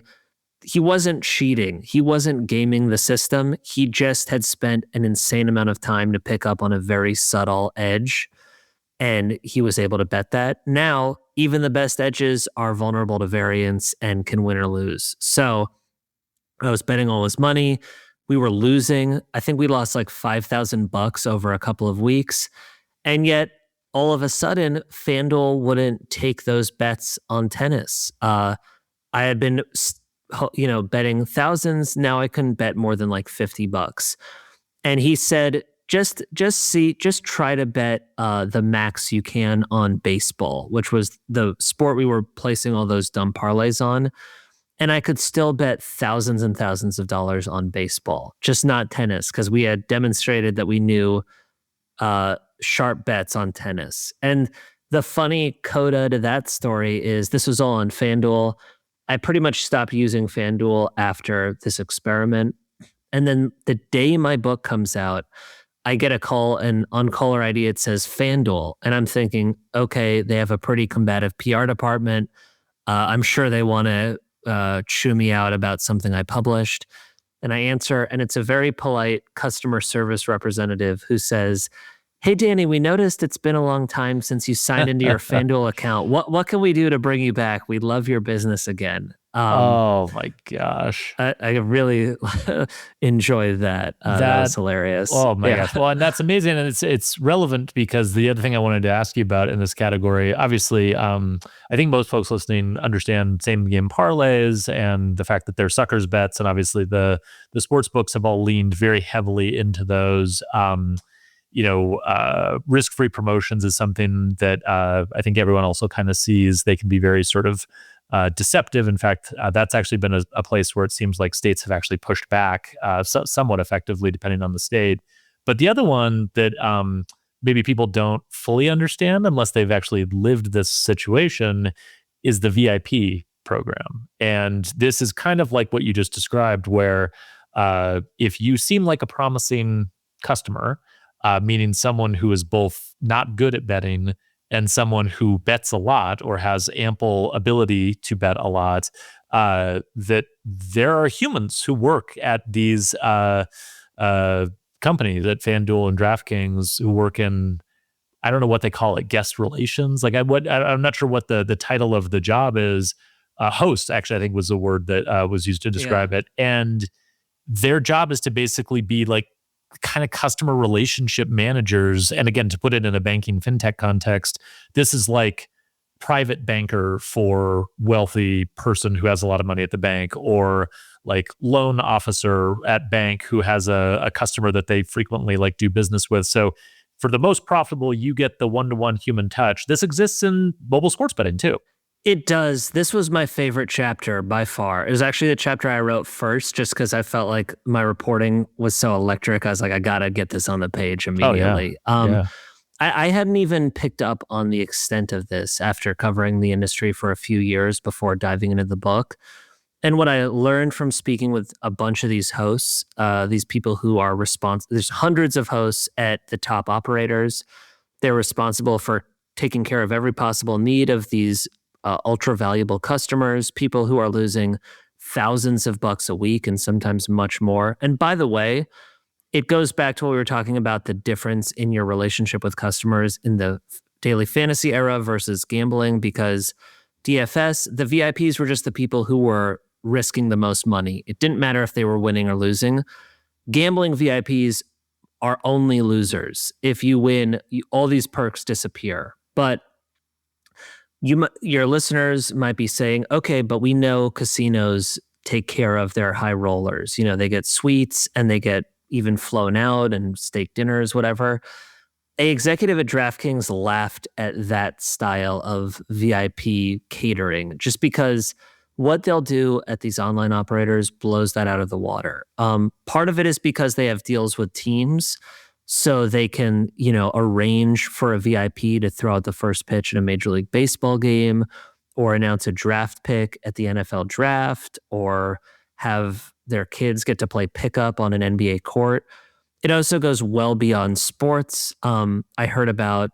he wasn't cheating. He wasn't gaming the system. He just had spent an insane amount of time to pick up on a very subtle edge, and he was able to bet that. Now, even the best edges are vulnerable to variance and can win or lose. So I was betting all his money. We were losing. I think we lost like $5,000 over a couple of weeks. And yet, all of a sudden, FanDuel wouldn't take those bets on tennis. I had been betting thousands. Now I couldn't bet more than like $50. And he said, just try to bet the max you can on baseball, which was the sport we were placing all those dumb parlays on. And I could still bet thousands and thousands of dollars on baseball, just not tennis, because we had demonstrated that we knew sharp bets on tennis. And the funny coda to that story is this was all on FanDuel. I pretty much stopped using FanDuel after this experiment. And then the day my book comes out, I get a call, and on caller ID it says FanDuel. And I'm thinking, okay, they have a pretty combative PR department. I'm sure they want to chew me out about something I published. And I answer, and it's a very polite customer service representative who says, hey, Danny, we noticed it's been a long time since you signed into your FanDuel account. What can we do to bring you back? We'd love your business again. Oh my gosh. I really enjoyed that. That was hilarious. Oh my gosh. Well, and that's amazing. And it's relevant because the other thing I wanted to ask you about in this category, obviously, I think most folks listening understand same game parlays and the fact that they're suckers bets. And obviously the sports books have all leaned very heavily into those. Risk-free promotions is something that I think everyone also kind of sees. They can be very sort of deceptive. In fact, that's actually been a place where it seems like states have actually pushed back somewhat effectively, depending on the state. But the other one that maybe people don't fully understand unless they've actually lived this situation is the VIP program. And this is kind of like what you just described, where if you seem like a promising customer, meaning someone who is both not good at betting and someone who bets a lot or has ample ability to bet a lot, that there are humans who work at these companies at FanDuel and DraftKings who work in, I don't know what they call it, guest relations. Like I'm not sure what the title of the job is. Host, actually, I think was the word that was used to describe it. And their job is to basically be like kind of customer relationship managers. And again, to put it in a banking fintech context, this is like private banker for wealthy person who has a lot of money at the bank, or like loan officer at bank who has a customer that they frequently like do business with. So for the most profitable, you get the one-to-one human touch. This exists in mobile sports betting too. It does. This was my favorite chapter by far. It was actually the chapter I wrote first, just because I felt like my reporting was so electric. I was like, I got to get this on the page immediately. I hadn't even picked up on the extent of this after covering the industry for a few years before diving into the book. And what I learned from speaking with a bunch of these hosts, these people who are responsible, there's hundreds of hosts at the top operators. They're responsible for taking care of every possible need of these ultra valuable customers, people who are losing thousands of bucks a week and sometimes much more. And by the way, it goes back to what we were talking about, the difference in your relationship with customers in the daily fantasy era versus gambling, because DFS, the VIPs were just the people who were risking the most money. It didn't matter if they were winning or losing. Gambling VIPs are only losers. If you win, all these perks disappear. But your listeners might be saying, okay, but we know casinos take care of their high rollers. They get suites and they get even flown out and steak dinners, whatever. A executive at DraftKings laughed at that style of VIP catering just because what they'll do at these online operators blows that out of the water. Part of it is because they have deals with teams, so they can, arrange for a VIP to throw out the first pitch in a Major League Baseball game, or announce a draft pick at the NFL draft, or have their kids get to play pickup on an NBA court. It also goes well beyond sports. I heard about,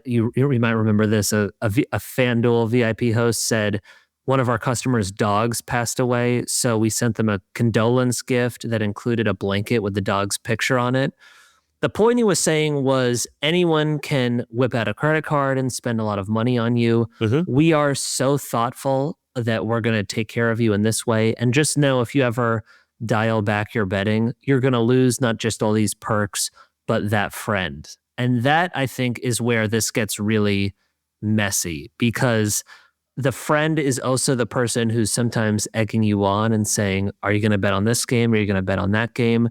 you might remember this, a FanDuel VIP host said one of our customers' dogs passed away, so we sent them a condolence gift that included a blanket with the dog's picture on it. The point he was saying was anyone can whip out a credit card and spend a lot of money on you. Mm-hmm. We are so thoughtful that we're going to take care of you in this way. And just know if you ever dial back your betting, you're going to lose not just all these perks, but that friend. And that, I think, is where this gets really messy, because the friend is also the person who's sometimes egging you on and saying, are you going to bet on this game? Are you going to bet on that game?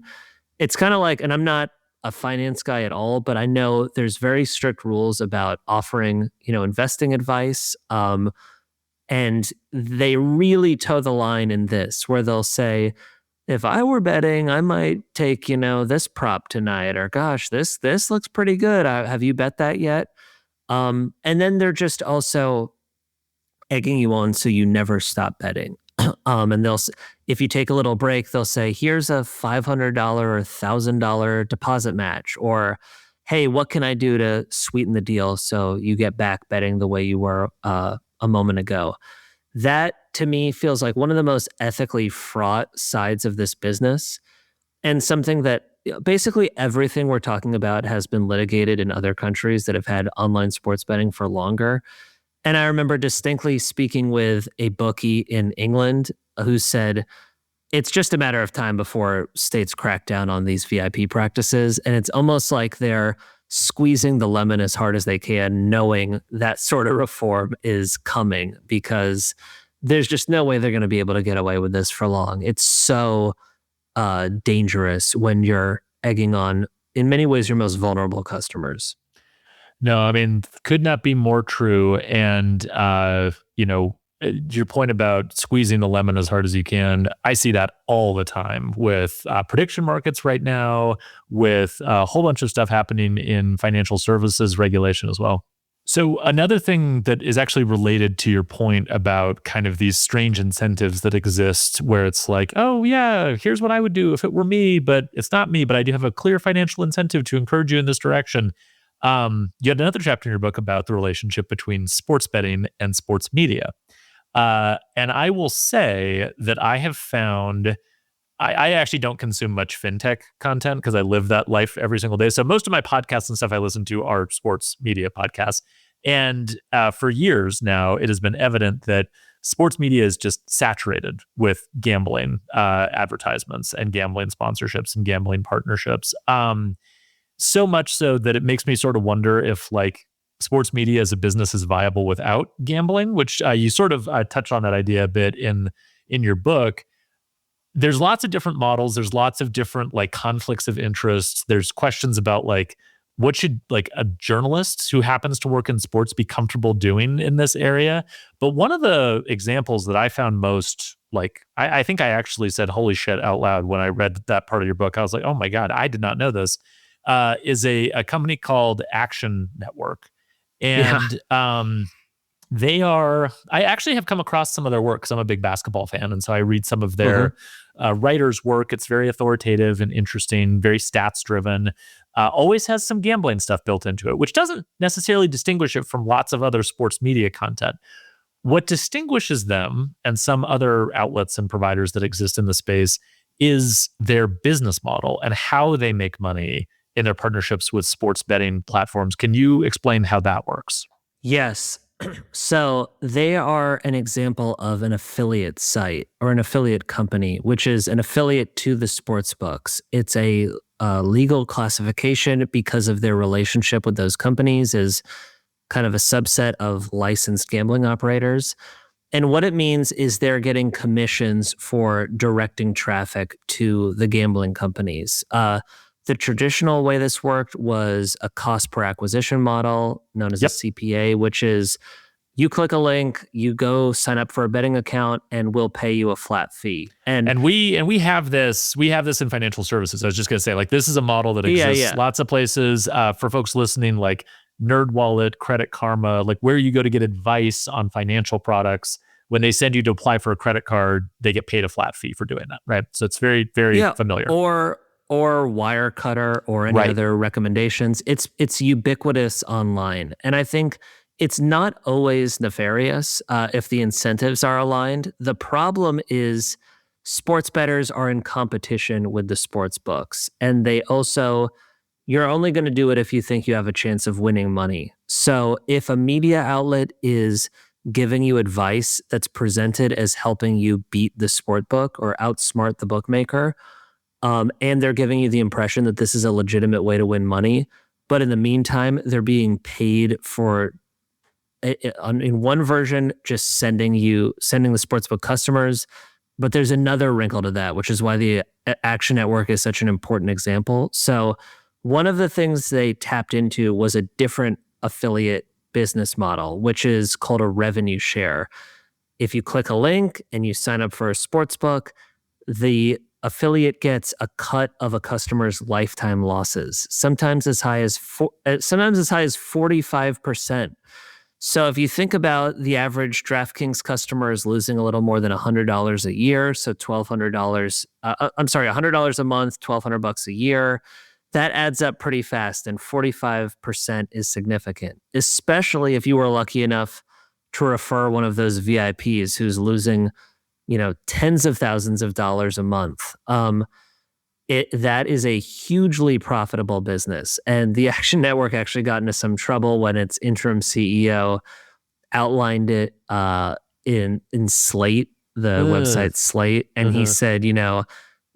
It's kind of like, and I'm not a finance guy at all, but I know there's very strict rules about offering, investing advice. And they really toe the line in this, where they'll say, if I were betting, I might take, this prop tonight, or gosh, this looks pretty good. Have you bet that yet? And then they're just also egging you on so you never stop betting. And if you take a little break, they'll say, here's a $500 or $1,000 deposit match, or, hey, what can I do to sweeten the deal so you get back betting the way you were a moment ago? That, to me, feels like one of the most ethically fraught sides of this business, and something that basically everything we're talking about has been litigated in other countries that have had online sports betting for longer. And I remember distinctly speaking with a bookie in England who said, it's just a matter of time before states crack down on these VIP practices. And it's almost like they're squeezing the lemon as hard as they can, knowing that sort of reform is coming, because there's just no way they're going to be able to get away with this for long. It's so dangerous when you're egging on, in many ways, your most vulnerable customers. No, I mean, could not be more true. And, your point about squeezing the lemon as hard as you can, I see that all the time with prediction markets right now, with a whole bunch of stuff happening in financial services regulation as well. So another thing that is actually related to your point about kind of these strange incentives that exist, where it's like, oh yeah, here's what I would do if it were me, but it's not me, but I do have a clear financial incentive to encourage you in this direction. You had another chapter in your book about the relationship between sports betting and sports media. And I will say that I have found, I actually don't consume much fintech content because I live that life every single day. So most of my podcasts and stuff I listen to are sports media podcasts. And for years now, it has been evident that sports media is just saturated with gambling advertisements and gambling sponsorships and gambling partnerships. So much so that it makes me sort of wonder if sports media as a business is viable without gambling, which you sort of touch on that idea a bit in your book. There's lots of different models. There's lots of different conflicts of interest. There's questions about what should a journalist who happens to work in sports be comfortable doing in this area. But one of the examples that I found most I think I actually said holy shit out loud when I read that part of your book. I was like, oh my God, I did not know this. Is a company called Action Network. And they are, I actually have come across some of their work because I'm a big basketball fan. And so I read some of their writers' work. It's very authoritative and interesting, very stats driven, always has some gambling stuff built into it, which doesn't necessarily distinguish it from lots of other sports media content. What distinguishes them and some other outlets and providers that exist in the space is their business model and how they make money in their partnerships with sports betting platforms. Can you explain how that works? Yes. So they are an example of an affiliate site or an affiliate company, which is an affiliate to the sports books. It's a legal classification because of their relationship with those companies is kind of a subset of licensed gambling operators. And what it means is they're getting commissions for directing traffic to the gambling companies. The traditional way this worked was a cost per acquisition model known as a Yep. CPA, which is you click a link, you go sign up for a betting account, and we'll pay you a flat fee. And we have this in financial services. I was just going to say, like, this is a model that exists lots of places. For folks listening, like NerdWallet, Credit Karma, like where you go to get advice on financial products. When they send you to apply for a credit card, they get paid a flat fee for doing that, right? So it's very, very familiar. Or Wirecutter or any other recommendations. It's ubiquitous online, and I think it's not always nefarious if the incentives are aligned. The problem is sports bettors are in competition with the sports books, and you're only going to do it if you think you have a chance of winning money. So if a media outlet is giving you advice that's presented as helping you beat the sport book or outsmart the bookmaker, and they're giving you the impression that this is a legitimate way to win money, but in the meantime, they're being paid for, in one version, just sending the sportsbook customers. But there's another wrinkle to that, which is why the Action Network is such an important example. So one of the things they tapped into was a different affiliate business model, which is called a revenue share. If you click a link and you sign up for a sportsbook, the affiliate gets a cut of a customer's lifetime losses, sometimes as high as 45%. So if you think about the average DraftKings customer is losing a little more than $100 a year, so $1,200. $100 a month, $1,200 a year. That adds up pretty fast, and 45% is significant, especially if you were lucky enough to refer one of those VIPs who's losing, tens of thousands of dollars a month. That is a hugely profitable business. And the Action Network actually got into some trouble when its interim CEO outlined it in Slate, the website Slate. And he said,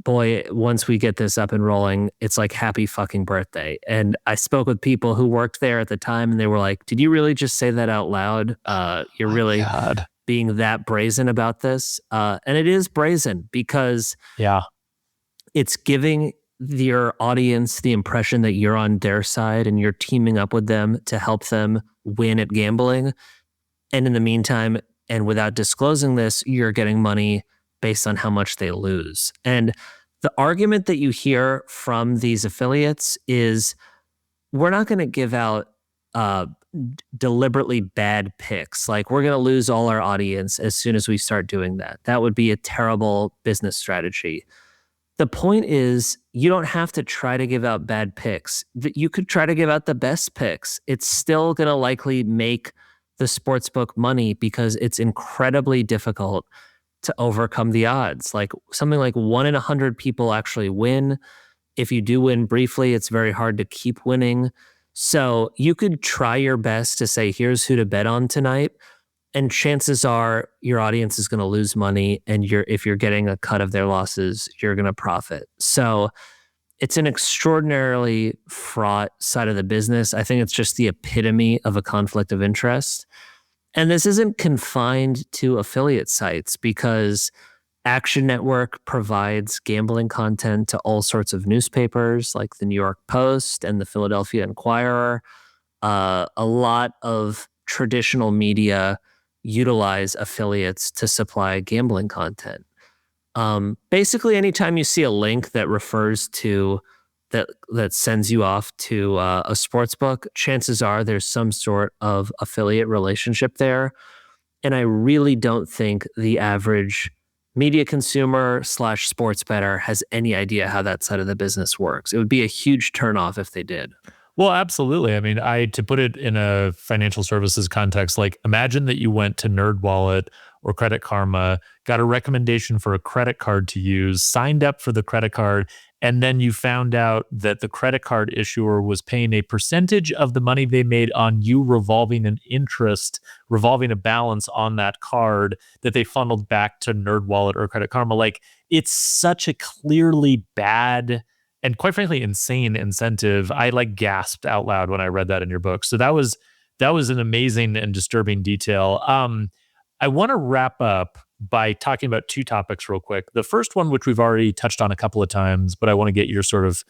boy, once we get this up and rolling, it's like happy fucking birthday. And I spoke with people who worked there at the time, and they were like, did you really just say that out loud? You're really being that brazen about this. And it is brazen because it's giving your audience the impression that you're on their side and you're teaming up with them to help them win at gambling. And in the meantime, and without disclosing this, you're getting money based on how much they lose. And the argument that you hear from these affiliates is, we're not going to give out deliberately bad picks. Like, we're going to lose all our audience as soon as we start doing that. That would be a terrible business strategy. The point is, you don't have to try to give out bad picks. You could try to give out the best picks. It's still going to likely make the sportsbook money because it's incredibly difficult to overcome the odds. Like, something like 1 in 100 people actually win. If you do win briefly, it's very hard to keep winning. So you could try your best to say, here's who to bet on tonight. And chances are your audience is going to lose money. And if you're getting a cut of their losses, you're going to profit. So it's an extraordinarily fraught side of the business. I think it's just the epitome of a conflict of interest. And this isn't confined to affiliate sites, because Action Network provides gambling content to all sorts of newspapers like the New York Post and the Philadelphia Inquirer. A lot of traditional media utilize affiliates to supply gambling content. Basically, anytime you see a link that refers to that sends you off to a sports book, chances are there's some sort of affiliate relationship there. And I really don't think the average media consumer / sports bettor has any idea how that side of the business works. It would be a huge turnoff if they did. Well, absolutely. I mean, to put it in a financial services context, like, imagine that you went to NerdWallet or Credit Karma, got a recommendation for a credit card to use, signed up for the credit card, And then you found out that the credit card issuer was paying a percentage of the money they made on you revolving a balance on that card that they funneled back to NerdWallet or Credit Karma. Like, it's such a clearly bad and quite frankly insane incentive. I like gasped out loud when I read that in your book. So that was an amazing and disturbing detail. I want to wrap up by talking about two topics real quick. The first one, which we've already touched on a couple of times, but I want to get your sort of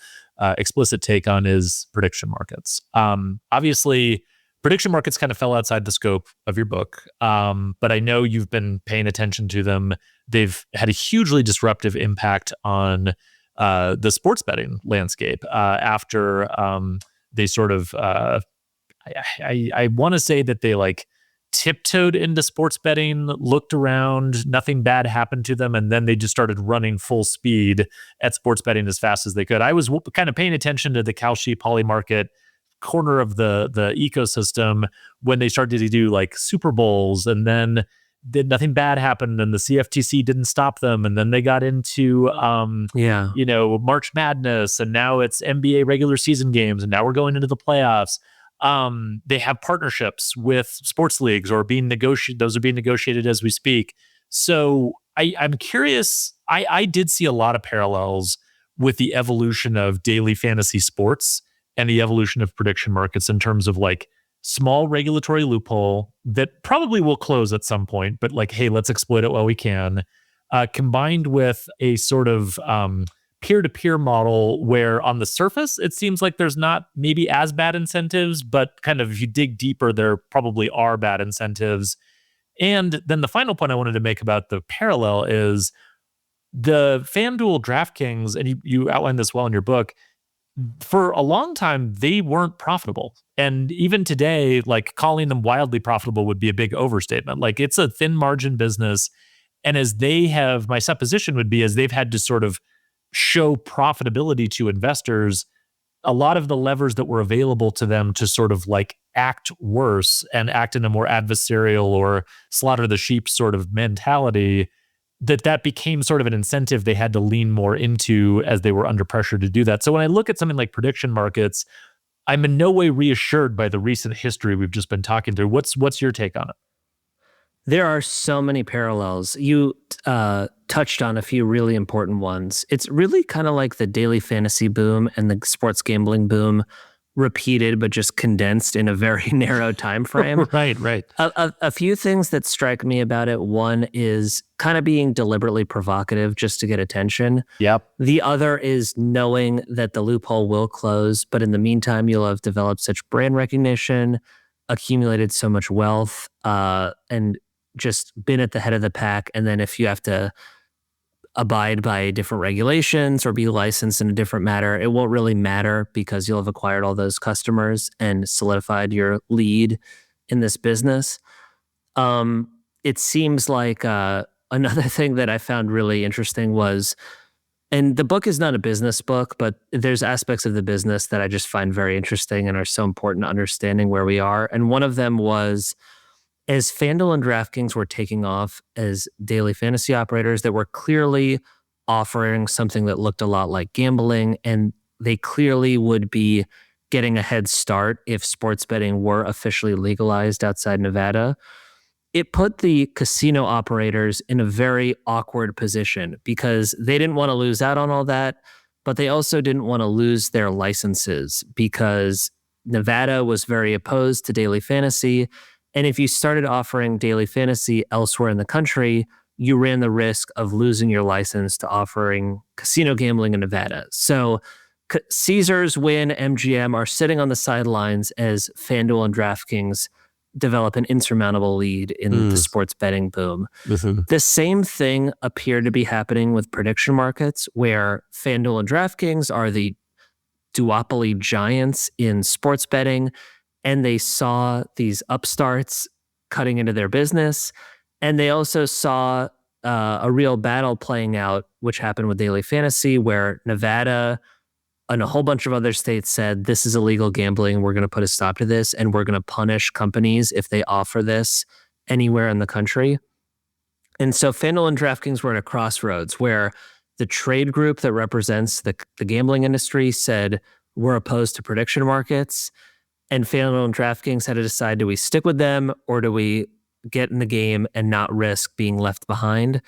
explicit take on, is prediction markets. Obviously, prediction markets kind of fell outside the scope of your book, but I know you've been paying attention to them. They've had a hugely disruptive impact on the sports betting landscape after they sort of, I want to say that they like tiptoed into sports betting, looked around, nothing bad happened to them, and then they just started running full speed at sports betting as fast as they could. I was kind of paying attention to the Kalshi Poly market corner of the ecosystem when they started to do like Super Bowls, and then nothing bad happened, and the CFTC didn't stop them, and then they got into March Madness, and now it's NBA regular season games, and now we're going into the playoffs. They have partnerships with sports leagues or being negotiated. Those are being negotiated as we speak. So I'm curious. I did see a lot of parallels with the evolution of daily fantasy sports and the evolution of prediction markets in terms of like small regulatory loophole that probably will close at some point, but like, hey, let's exploit it while we can, combined with a sort of peer-to-peer model where on the surface it seems like there's not maybe as bad incentives, but kind of if you dig deeper, there probably are bad incentives. And then the final point I wanted to make about the parallel is the FanDuel, DraftKings, and you outlined this well in your book, for a long time, they weren't profitable. And even today, like calling them wildly profitable would be a big overstatement. Like, it's a thin margin business. And my supposition would be, as they've had to sort of show profitability to investors, a lot of the levers that were available to them to sort of like act worse and act in a more adversarial or slaughter the sheep sort of mentality, that became sort of an incentive they had to lean more into as they were under pressure to do that. So when I look at something like prediction markets, I'm in no way reassured by the recent history we've just been talking through. What's your take on it? There are so many parallels. You touched on a few really important ones. It's really kind of like the daily fantasy boom and the sports gambling boom repeated, but just condensed in a very narrow time frame. Right. A few things that strike me about it. One is kind of being deliberately provocative just to get attention. Yep. The other is knowing that the loophole will close, but in the meantime, you'll have developed such brand recognition, accumulated so much wealth, and just been at the head of the pack. And then if you have to abide by different regulations or be licensed in a different matter, it won't really matter because you'll have acquired all those customers and solidified your lead in this business. It seems like another thing that I found really interesting was, and the book is not a business book, but there's aspects of the business that I just find very interesting and are so important to understanding where we are. And one of them was, as FanDuel and DraftKings were taking off as daily fantasy operators that were clearly offering something that looked a lot like gambling, and they clearly would be getting a head start if sports betting were officially legalized outside Nevada, it put the casino operators in a very awkward position because they didn't want to lose out on all that, but they also didn't want to lose their licenses because Nevada was very opposed to daily fantasy. And if you started offering daily fantasy elsewhere in the country, you ran the risk of losing your license to offering casino gambling in Nevada. So Caesars, Wynn, MGM are sitting on the sidelines as FanDuel and DraftKings develop an insurmountable lead in the sports betting boom. Mm-hmm. The same thing appeared to be happening with prediction markets, where FanDuel and DraftKings are the duopoly giants in sports betting, and they saw these upstarts cutting into their business. And they also saw a real battle playing out, which happened with daily fantasy, where Nevada and a whole bunch of other states said, this is illegal gambling. We're going to put a stop to this, and we're going to punish companies if they offer this anywhere in the country. And so FanDuel and DraftKings were at a crossroads where The trade group that represents the gambling industry said, we're opposed to prediction markets. And FanDuel and DraftKings had to decide, do we stick with them or do we get in the game and not risk being left behind?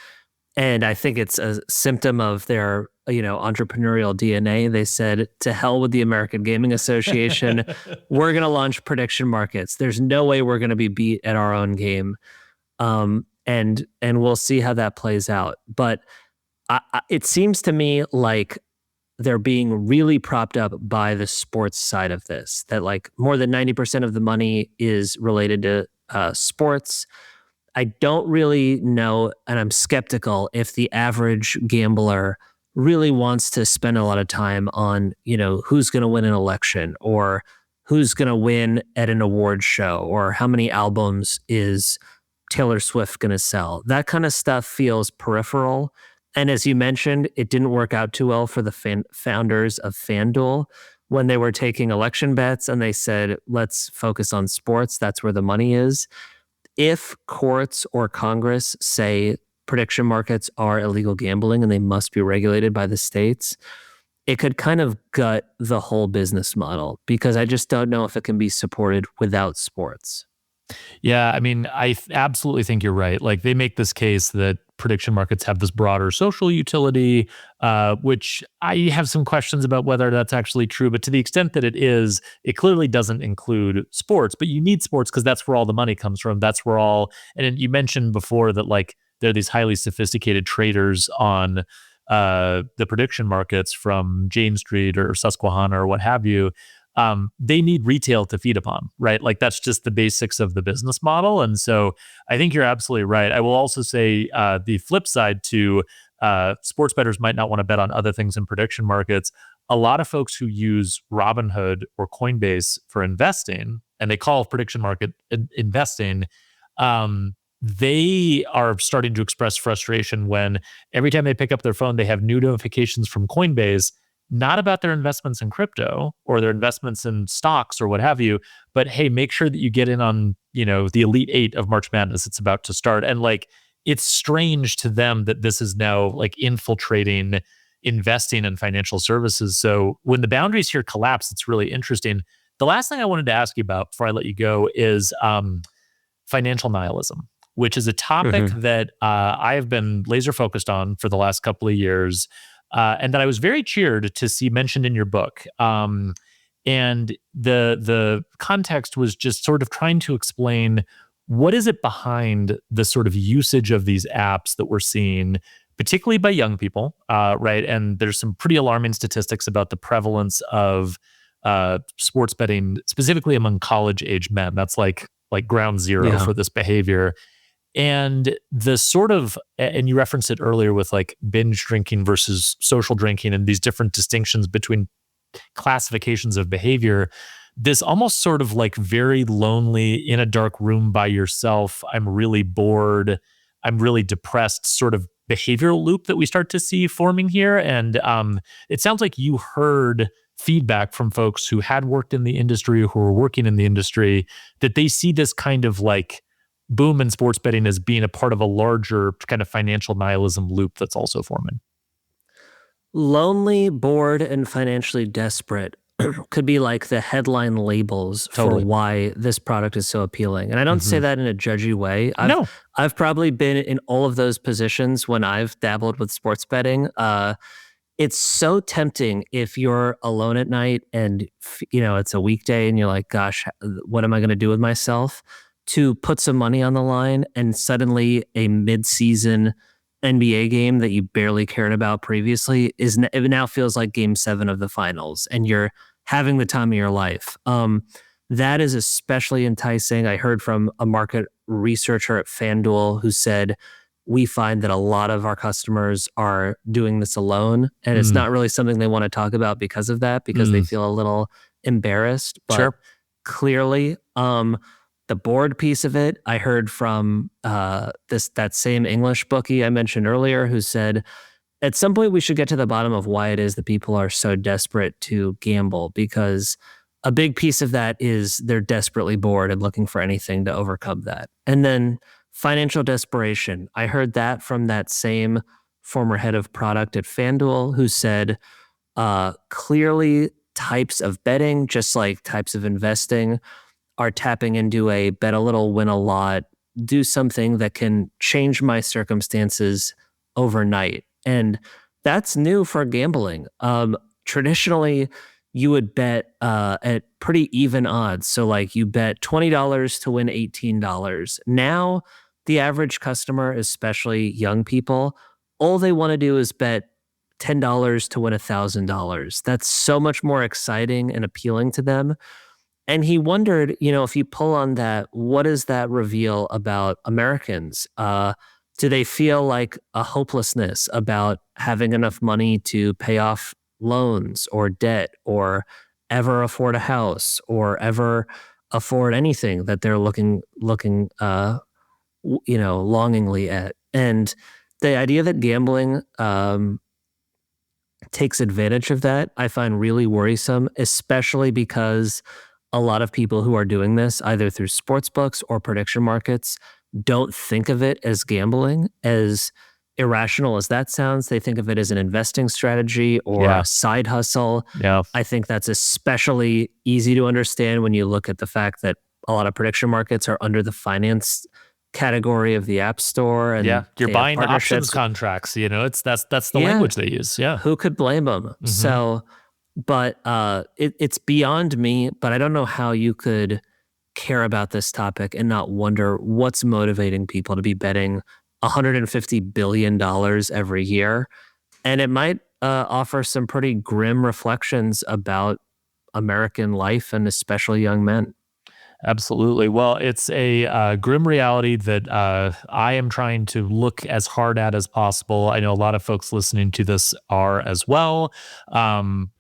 And I think it's a symptom of their, entrepreneurial DNA. They said, to hell with the American Gaming Association. We're going to launch prediction markets. There's no way we're going to be beat at our own game. And we'll see how that plays out. But it seems to me like they're being really propped up by the sports side of this, that like more than 90% of the money is related to sports. I don't really know, and I'm skeptical if the average gambler really wants to spend a lot of time on, who's going to win an election or who's going to win at an award show or how many albums is Taylor Swift going to sell. That kind of stuff feels peripheral. And as you mentioned, it didn't work out too well for the founders of FanDuel when they were taking election bets and they said, let's focus on sports. That's where the money is. If courts or Congress say prediction markets are illegal gambling and they must be regulated by the states, it could kind of gut the whole business model because I just don't know if it can be supported without sports. Yeah, I mean, I absolutely think you're right. Like they make this case that prediction markets have this broader social utility, which I have some questions about whether that's actually true. But to the extent that it is, it clearly doesn't include sports. But you need sports because that's where all the money comes from. That's where all. And you mentioned before that like there are these highly sophisticated traders on the prediction markets from Jane Street or Susquehanna or what have you. They need retail to feed upon, right? Like that's just the basics of the business model. And so I think you're absolutely right. I will also say the flip side to sports bettors might not want to bet on other things in prediction markets. A lot of folks who use Robinhood or Coinbase for investing, and they call prediction market investing, they are starting to express frustration when every time they pick up their phone, they have new notifications from Coinbase, not about their investments in crypto or their investments in stocks or what have you, but hey, make sure that you get in on, the Elite Eight of March Madness. It's about to start. And like, it's strange to them that this is now like infiltrating investing and financial services. So when the boundaries here collapse, it's really interesting. The last thing I wanted to ask you about before I let you go is financial nihilism, which is a topic that I have been laser focused on for the last couple of years. And that I was very cheered to see mentioned in your book. And the context was just sort of trying to explain what is it behind the sort of usage of these apps that we're seeing, particularly by young people, right? And there's some pretty alarming statistics about the prevalence of sports betting, specifically among college-age men. That's like ground zero for this behavior. And the sort of, and you referenced it earlier with like binge drinking versus social drinking and these different distinctions between classifications of behavior, this almost sort of like very lonely in a dark room by yourself, I'm really bored, I'm really depressed sort of behavioral loop that we start to see forming here. And it sounds like you heard feedback from folks who had worked in the industry, who were working in the industry, that they see this kind of like boom in sports betting as being a part of a larger kind of financial nihilism loop that's also forming. Lonely, bored, and financially desperate could be like the headline labels for why this product is so appealing. And I don't say that in a judgy way. I've probably been in all of those positions when I've dabbled with sports betting. It's so tempting if you're alone at night and it's a weekday and you're like, gosh, what am I going to do with myself? To put some money on the line and suddenly a mid-season NBA game that you barely cared about previously it now feels like game 7 of the finals and you're having the time of your life. That is especially enticing. I heard from a market researcher at FanDuel who said, we find that a lot of our customers are doing this alone and it's not really something they want to talk about because of that, because they feel a little embarrassed. But clearly, the board piece of it, I heard from that same English bookie I mentioned earlier who said, at some point we should get to the bottom of why it is that people are so desperate to gamble, because a big piece of that is they're desperately bored and looking for anything to overcome that. And then financial desperation. I heard that from that same former head of product at FanDuel, who said, clearly types of betting, just like types of investing, are tapping into a bet a little, win a lot, do something that can change my circumstances overnight. And that's new for gambling. Traditionally, you would bet at pretty even odds. So like you bet $20 to win $18. Now, the average customer, especially young people, all they want to do is bet $10 to win $1,000. That's so much more exciting and appealing to them. And he wondered, if you pull on that, what does that reveal about Americans? Do they feel like a hopelessness about having enough money to pay off loans or debt or ever afford a house or ever afford anything that they're looking longingly at? And the idea that gambling takes advantage of that, I find really worrisome, especially because a lot of people who are doing this, either through sports books or prediction markets, don't think of it as gambling. As irrational as that sounds, they think of it as an investing strategy or a side hustle. Yeah. I think that's especially easy to understand when you look at the fact that a lot of prediction markets are under the finance category of the App Store. And you're buying options contracts. That's the language they use. Yeah. Who could blame them? Mm-hmm. So, but it's beyond me, but I don't know how you could care about this topic and not wonder what's motivating people to be betting $150 billion every year. And it might offer some pretty grim reflections about American life and especially young men. Absolutely. Well, it's a grim reality that I am trying to look as hard at as possible. I know a lot of folks listening to this are as well.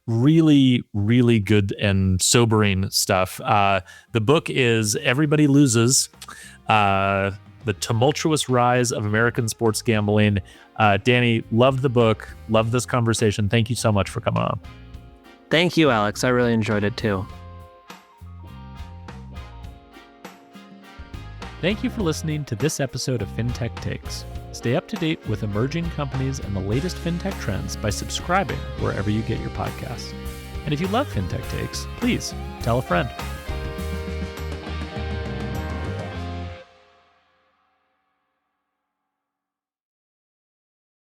Really, really good and sobering stuff. The book is Everybody Loses, The Tumultuous Rise of American Sports Gambling. Danny, loved the book. Loved this conversation. Thank you so much for coming on. Thank you, Alex. I really enjoyed it too. Thank you for listening to this episode of Fintech Takes. Stay up to date with emerging companies and the latest fintech trends by subscribing wherever you get your podcasts. And if you love Fintech Takes, please tell a friend.